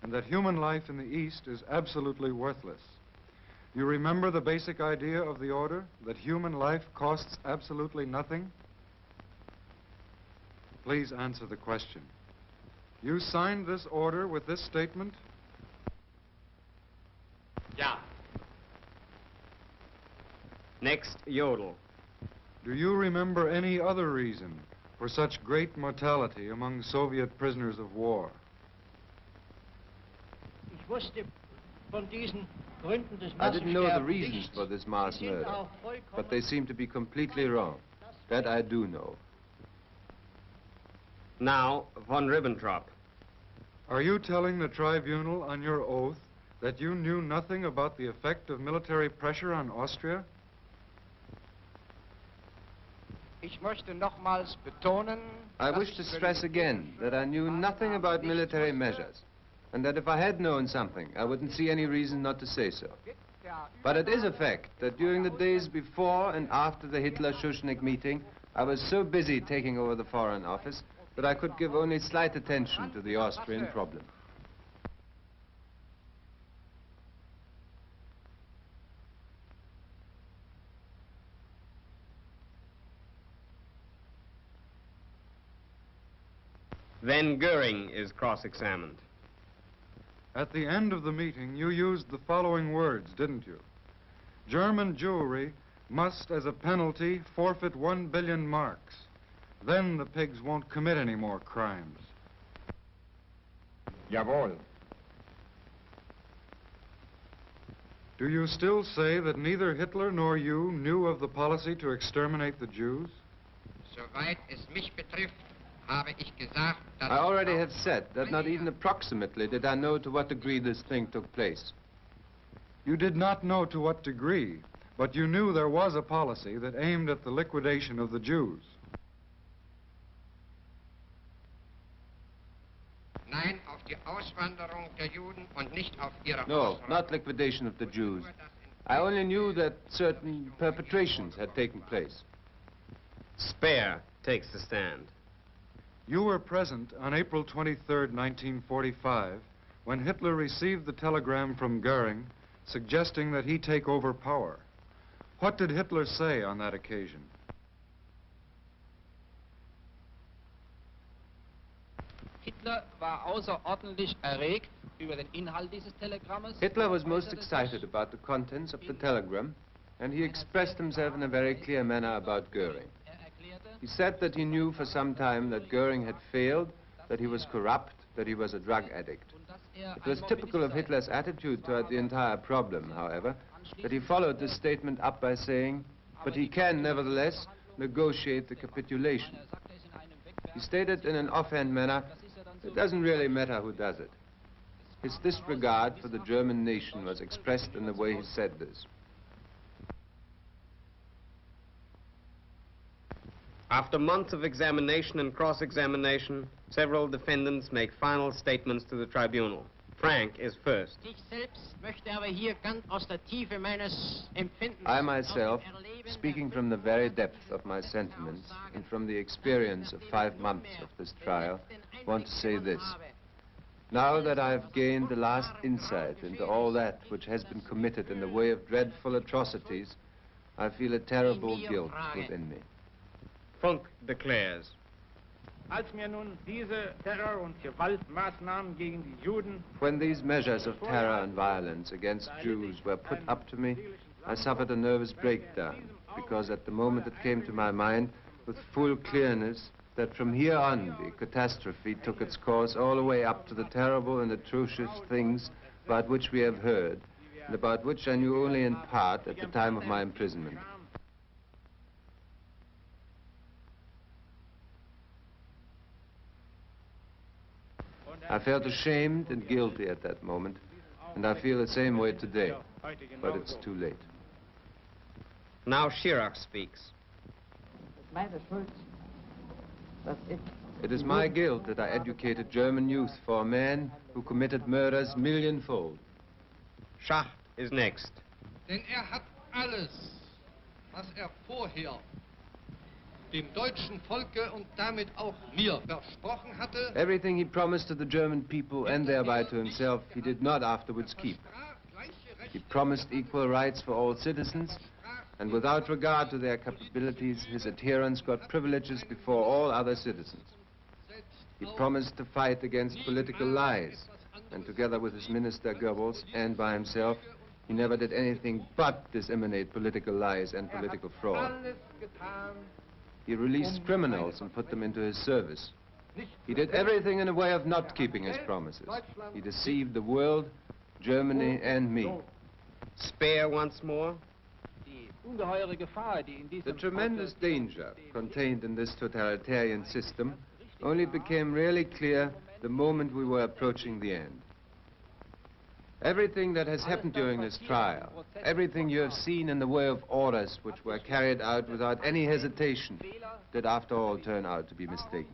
C: and that human life in the East is absolutely worthless. You remember the basic idea of the order, that human life costs absolutely nothing? Please answer the question. You signed this order with this statement?
J: Ja.
A: Next, Jodl.
C: Do you remember any other reason for such great mortality among Soviet prisoners of war?
J: Ich wusste von diesen Gründen des
E: I didn't know the
J: Massensterbens
E: reasons
J: nichts.
E: for this mass
J: Sie sind
E: murder,
J: auch vollkommen
E: but they seem to be completely wrong. That I do know.
A: Now, von Ribbentrop.
C: Are you telling the tribunal on your oath that you knew nothing about the effect of military pressure on Austria?
I: Ich möchte nochmals betonen,
E: I
I: dass
E: wish
I: ich
E: to
I: völlig
E: stress again that I knew nothing about military measures, and that if I had known something, I wouldn't see any reason not to say so. But it is a fact that during the days before and after the Hitler-Schuschnigg meeting, I was so busy taking over the Foreign Office that I could give only slight attention to the Austrian problem.
A: Then Goering is cross-examined.
C: At the end of the meeting, you used the following words, didn't you? German Jewry must, as a penalty, forfeit 1 billion marks. Then the pigs won't commit any more crimes.
H: Jawohl.
C: Do you still say that neither Hitler nor you knew of the policy to exterminate the Jews?
G: Soweit es mich betrifft, habe ich gesagt, dass
E: I already have said that not even approximately did I know to what degree this thing took place.
C: You did not know to what degree, but you knew there was a policy that aimed at the liquidation of the Jews.
G: Nein, auf die Auswanderung der Juden und nicht auf ihre
E: No,
G: Ausrottung.
E: not liquidation of the Jews. I only knew that certain perpetrations had taken place.
A: Speer takes the stand.
C: You were present on April 23rd, 1945, when Hitler received the telegram from Goering suggesting that he take over power. What did Hitler say on that occasion?
I: Hitler war außerordentlich erregt über den Inhalt dieses Telegrammes.
E: Hitler was most excited about the contents of the telegram, and he expressed himself in a very clear manner about Goering. He said that he knew for some time that Goering had failed, that he was corrupt, that he was a drug addict. It was typical of Hitler's attitude toward the entire problem, however, that he followed this statement up by saying, but he can nevertheless negotiate the capitulation. He stated in an offhand manner, it doesn't really matter who does it. His disregard for the German nation was expressed in the way he said this.
A: After months of examination and cross-examination, several defendants make final statements to the tribunal. Frank is first.
K: Ich selbst möchte aber hier ganz aus der Tiefe meines Empfindens
E: I myself, speaking from the very depth of my sentiments and from the experience of 5 months of this trial, want to say this. Now that I have gained the last insight into all that which has been committed in the way of dreadful atrocities, I feel a terrible guilt within me.
A: Funk declares.
H: Als mir nun diese Terror- und Gewaltmaßnahmen gegen die Juden
E: When these measures of terror and violence against Jews were put up to me, I suffered a nervous breakdown, because at the moment it came to my mind with full clearness that from here on the catastrophe took its course all the way up to the terrible and atrocious things about which we have heard, and about which I knew only in part at the time of my imprisonment. I felt ashamed and guilty at that moment, and I feel the same way today, but it's too late.
A: Now Schirach speaks.
E: It is my guilt that I educated German youth for a man who committed murders millionfold.
A: Schacht is next.
L: Denn hat alles, was vorher dem deutschen Volke und damit auch mir versprochen hatte.
E: Everything he promised to the German people and thereby to himself, he did not afterwards keep. He promised equal rights for all citizens, and without regard to their capabilities, his adherents got privileges before all other citizens. He promised to fight against political lies, and together with his minister Goebbels and by himself, he never did anything but disseminate political lies and political fraud. He released criminals and put them into his service. He did everything in a way of not keeping his promises. He deceived the world, Germany, and me.
A: Speer once more.
E: The tremendous danger contained in this totalitarian system only became really clear the moment we were approaching the end. Everything that has happened during this trial, everything you have seen in the way of orders which were carried out without any hesitation, did after all turn out to be mistaken.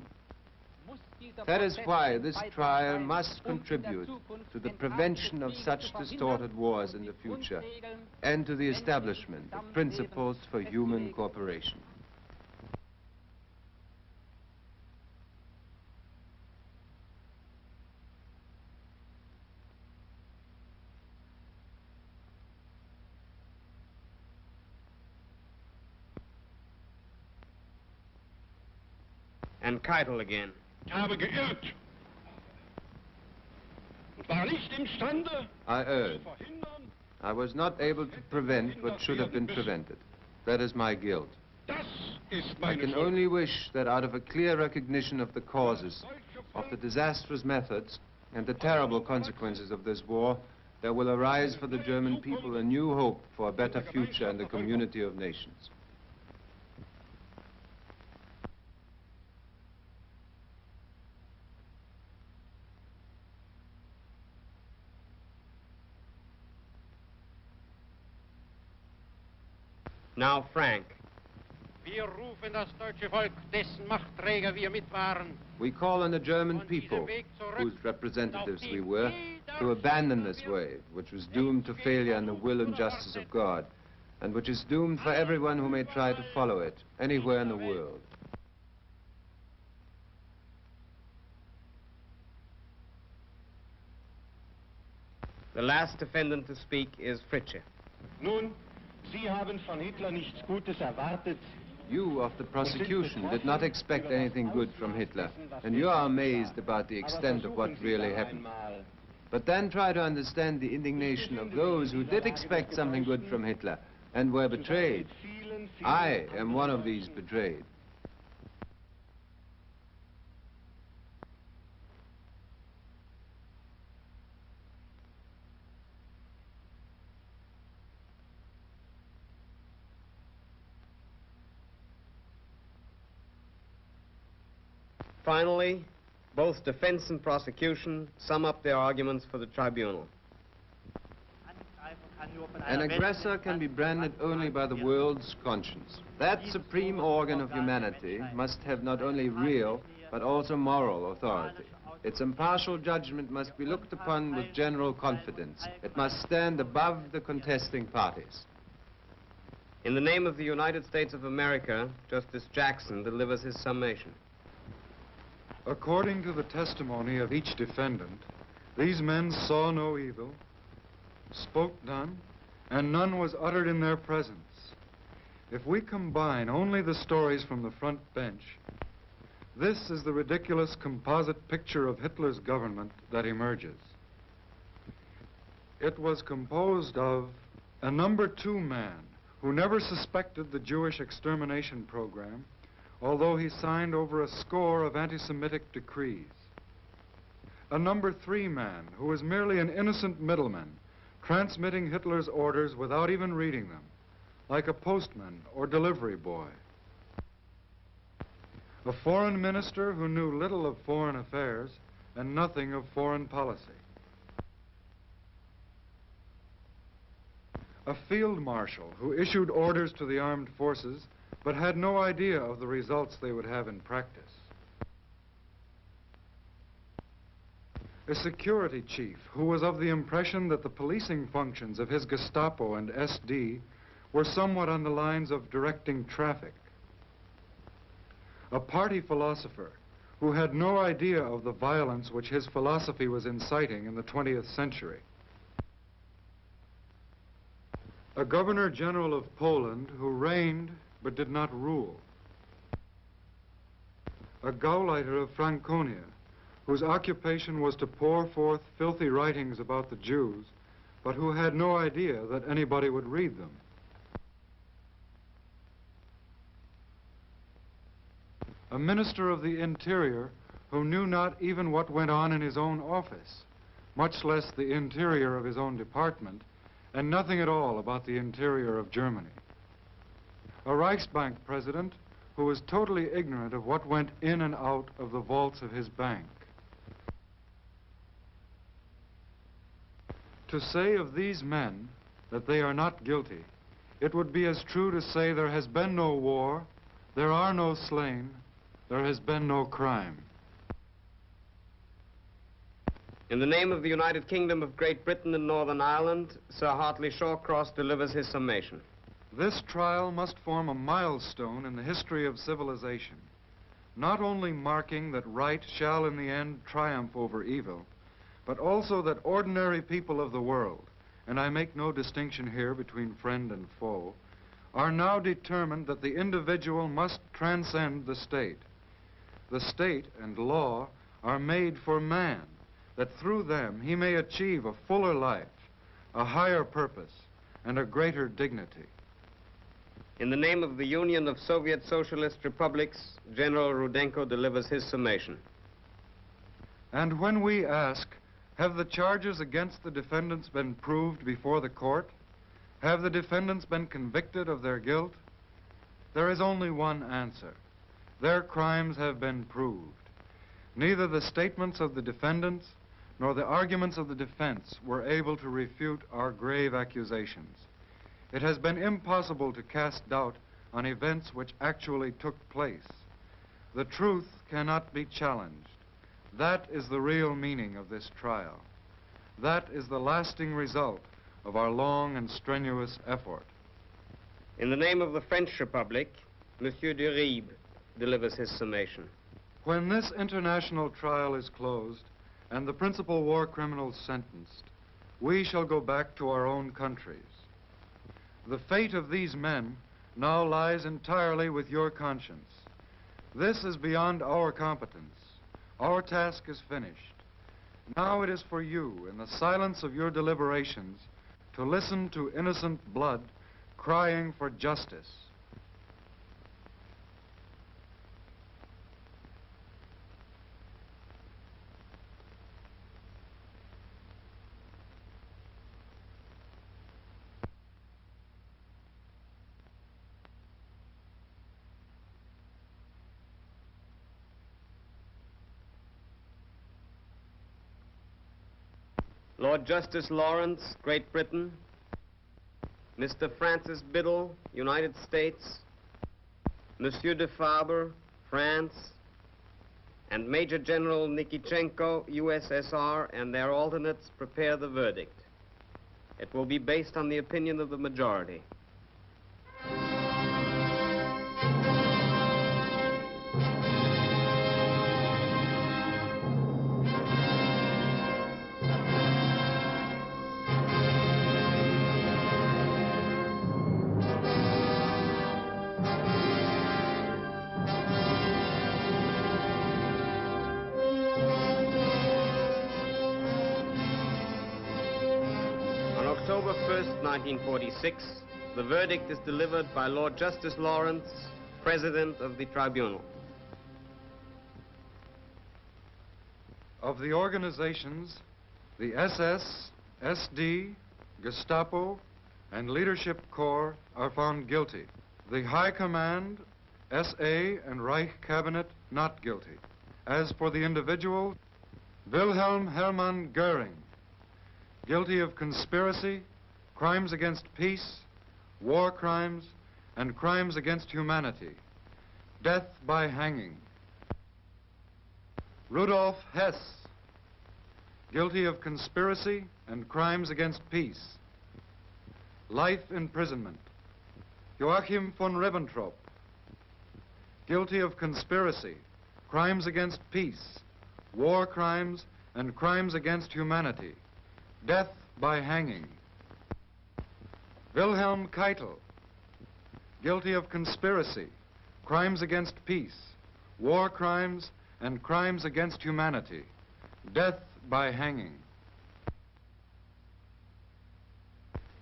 E: That is why this trial must contribute to the prevention of such distorted wars in the future and to the establishment of principles for human cooperation.
A: and Keitel again.
M: Ich habe geirrt und war nicht imstande,
E: I erred. I was not able to prevent what should have been prevented. That is my guilt.
M: das ist
E: I
M: meine
E: can
M: Schuld.
E: only wish that out of a clear recognition of the causes, of the disastrous methods, and the terrible consequences of this war, there will arise for the German people a new hope for a better future in the community of nations.
A: Now, Frank.
H: Wir rufen das deutsche Volk, dessen Machtträger wir mit waren.
E: We call on the German people, whose representatives we were, to abandon this way, which was doomed to failure in the will and justice of God, and which is doomed for everyone who may try to follow it, anywhere in the world.
A: The last defendant to speak is Fritzsche.
M: Nun, Sie haben von Hitler nichts Gutes erwartet.
E: You of the prosecution did not expect anything good from Hitler, and you are amazed about the extent of what really happened. But then try to understand the indignation of those who did expect something good from Hitler and were betrayed. I am one of these betrayed.
A: Finally, both defense and prosecution sum up their arguments for the tribunal.
E: An aggressor can be branded only by the world's conscience. That supreme organ of humanity must have not only real, but also moral authority. Its impartial judgment must be looked upon with general confidence. It must stand above the contesting parties.
A: In the name of the United States of America, Justice Jackson delivers his summation.
C: According to the testimony of each defendant, these men saw no evil, spoke none, and none was uttered in their presence. If we combine only the stories from the front bench, this is the ridiculous composite picture of Hitler's government that emerges. It was composed of a number 2 man who never suspected the Jewish extermination program, although he signed over a score of anti-Semitic decrees. A number 3 man who was merely an innocent middleman, transmitting Hitler's orders without even reading them, like a postman or delivery boy. A foreign minister who knew little of foreign affairs and nothing of foreign policy. A field marshal who issued orders to the armed forces but had no idea of the results they would have in practice. A security chief who was of the impression that the policing functions of his Gestapo and SD were somewhat on the lines of directing traffic. A party philosopher who had no idea of the violence which his philosophy was inciting in the 20th century. A governor general of Poland who reigned but did not rule. A Gauleiter of Franconia, whose occupation was to pour forth filthy writings about the Jews, but who had no idea that anybody would read them. A minister of the Interior who knew not even what went on in his own office, much less the interior of his own department, and nothing at all about the interior of Germany. A Reichsbank president who was totally ignorant of what went in and out of the vaults of his bank. To say of these men that they are not guilty, it would be as true to say there has been no war, there are no slain, there has been no crime.
A: In the name of the United Kingdom of Great Britain and Northern Ireland, Sir Hartley Shawcross delivers his summation.
C: This trial must form a milestone in the history of civilization, not only marking that right shall in the end triumph over evil, but also that ordinary people of the world, and I make no distinction here between friend and foe, are now determined that the individual must transcend the state. the state and law are made for man, that through them he may achieve a fuller life, a higher purpose, and a greater dignity.
A: In the name of the Union of Soviet Socialist Republics, General Rudenko delivers his summation.
C: And when we ask, have the charges against the defendants been proved before the court? Have the defendants been convicted of their guilt? There is only one answer. Their crimes have been proved. Neither the statements of the defendants nor the arguments of the defense were able to refute our grave accusations. It has been impossible to cast doubt on events which actually took place. The truth cannot be challenged. That is the real meaning of this trial. That is the lasting result of our long and strenuous effort.
A: In the name of the French Republic, Monsieur Duribe delivers his summation.
C: When this international trial is closed and the principal war criminals sentenced, we shall go back to our own countries. The fate of these men now lies entirely with your conscience. This is beyond our competence. Our task is finished. Now it is for you, in the silence of your deliberations, to listen to innocent blood crying for justice.
A: Lord Justice Lawrence, Great Britain, Mr. Francis Biddle, United States, Monsieur de Faber, France, and Major General Nikitchenko, USSR, and their alternates prepare the verdict. It will be based on the opinion of the majority. October 1st, 1946, the verdict is delivered by Lord Justice Lawrence, President of the Tribunal.
C: Of the organizations, the SS, SD, Gestapo, and Leadership Corps are found guilty. The High Command, SA, and Reich Cabinet not guilty. As for the individual, Wilhelm Hermann Goering, guilty of conspiracy, crimes against peace, war crimes, and crimes against humanity. Death by hanging. Rudolf Hess, guilty of conspiracy and crimes against peace. Life imprisonment. Joachim von Ribbentrop, guilty of conspiracy, crimes against peace, war crimes, and crimes against humanity. Death by hanging. Wilhelm Keitel, guilty of conspiracy, crimes against peace, war crimes, and crimes against humanity. Death by hanging.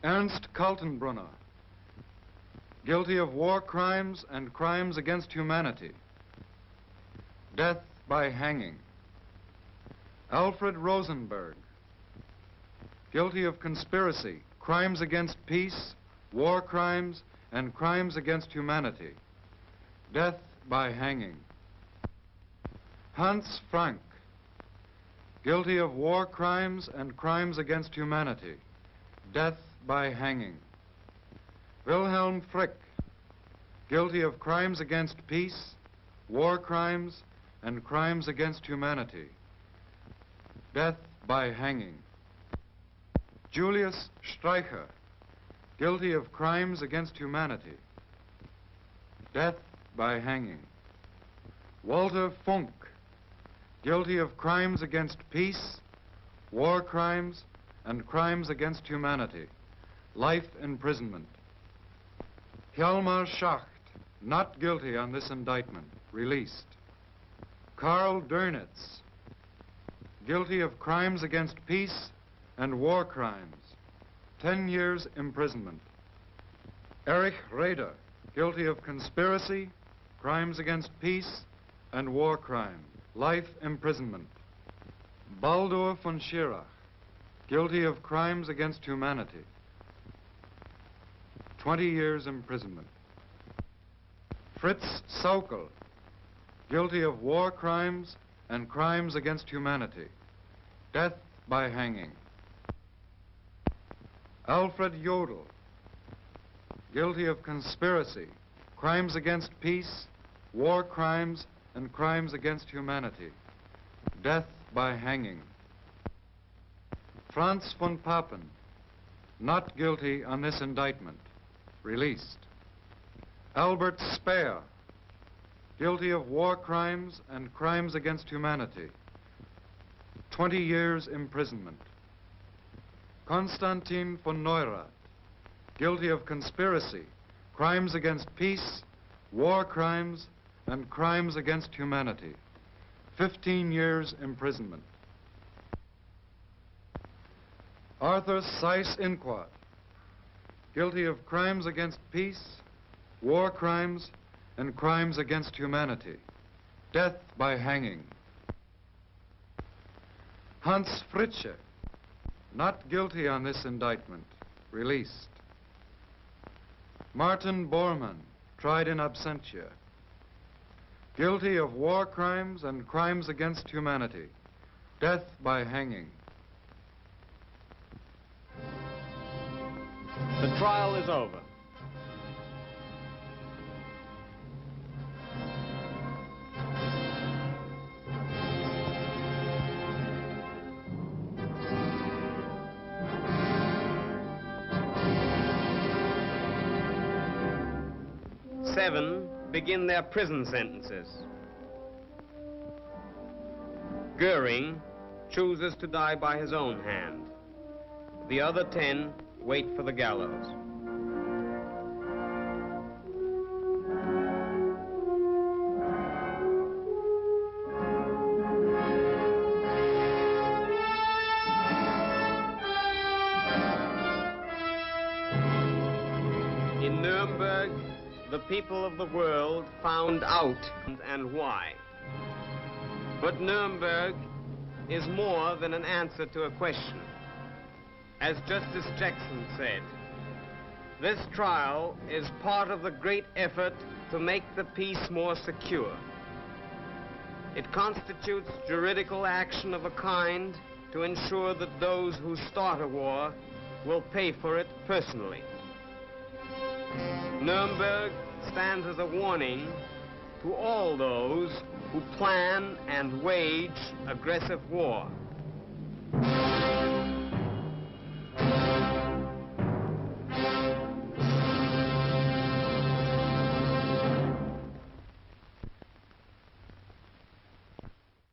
C: Ernst Kaltenbrunner, guilty of war crimes and crimes against humanity. Death by hanging. Alfred Rosenberg, guilty of conspiracy, crimes against peace, war crimes, and crimes against humanity. Death by hanging. Hans Frank, guilty of war crimes and crimes against humanity. Death by hanging. Wilhelm Frick, guilty of crimes against peace, war crimes, and crimes against humanity. Death by hanging. Julius Streicher, guilty of crimes against humanity. Death by hanging. Walter Funk, guilty of crimes against peace, war crimes, and crimes against humanity. Life imprisonment. Hjalmar Schacht, not guilty on this indictment, released. Karl Dönitz, guilty of crimes against peace and war crimes, 10 years imprisonment. Erich Raeder, guilty of conspiracy, crimes against peace, and war crime, life imprisonment. Baldur von Schirach, guilty of crimes against humanity, 20 years imprisonment. Fritz Saukel, guilty of war crimes and crimes against humanity, death by hanging. Alfred Jodl, guilty of conspiracy, crimes against peace, war crimes, and crimes against humanity, death by hanging. Franz von Papen, not guilty on this indictment, released. Albert Speer, guilty of war crimes and crimes against humanity, 20 years imprisonment. Konstantin von Neurath, guilty of conspiracy, crimes against peace, war crimes, and crimes against humanity, 15 years imprisonment. Arthur Seyss-Inquart, guilty of crimes against peace, war crimes, and crimes against humanity, death by hanging. Hans Fritzsche, not guilty on this indictment, released. Martin Bormann, tried in absentia, guilty of war crimes and crimes against humanity, death by hanging.
A: The trial is over. Seven begin their prison sentences. Goering chooses to die by his own hand. The other 10 wait for the gallows. In Nuremberg, the people of the world found out and why. But Nuremberg is more than an answer to a question. As Justice Jackson said, this trial is part of the great effort to make the peace more secure. It constitutes juridical action of a kind to ensure that those who start a war will pay for it personally. Nuremberg stands as a warning to all those who plan and wage aggressive war.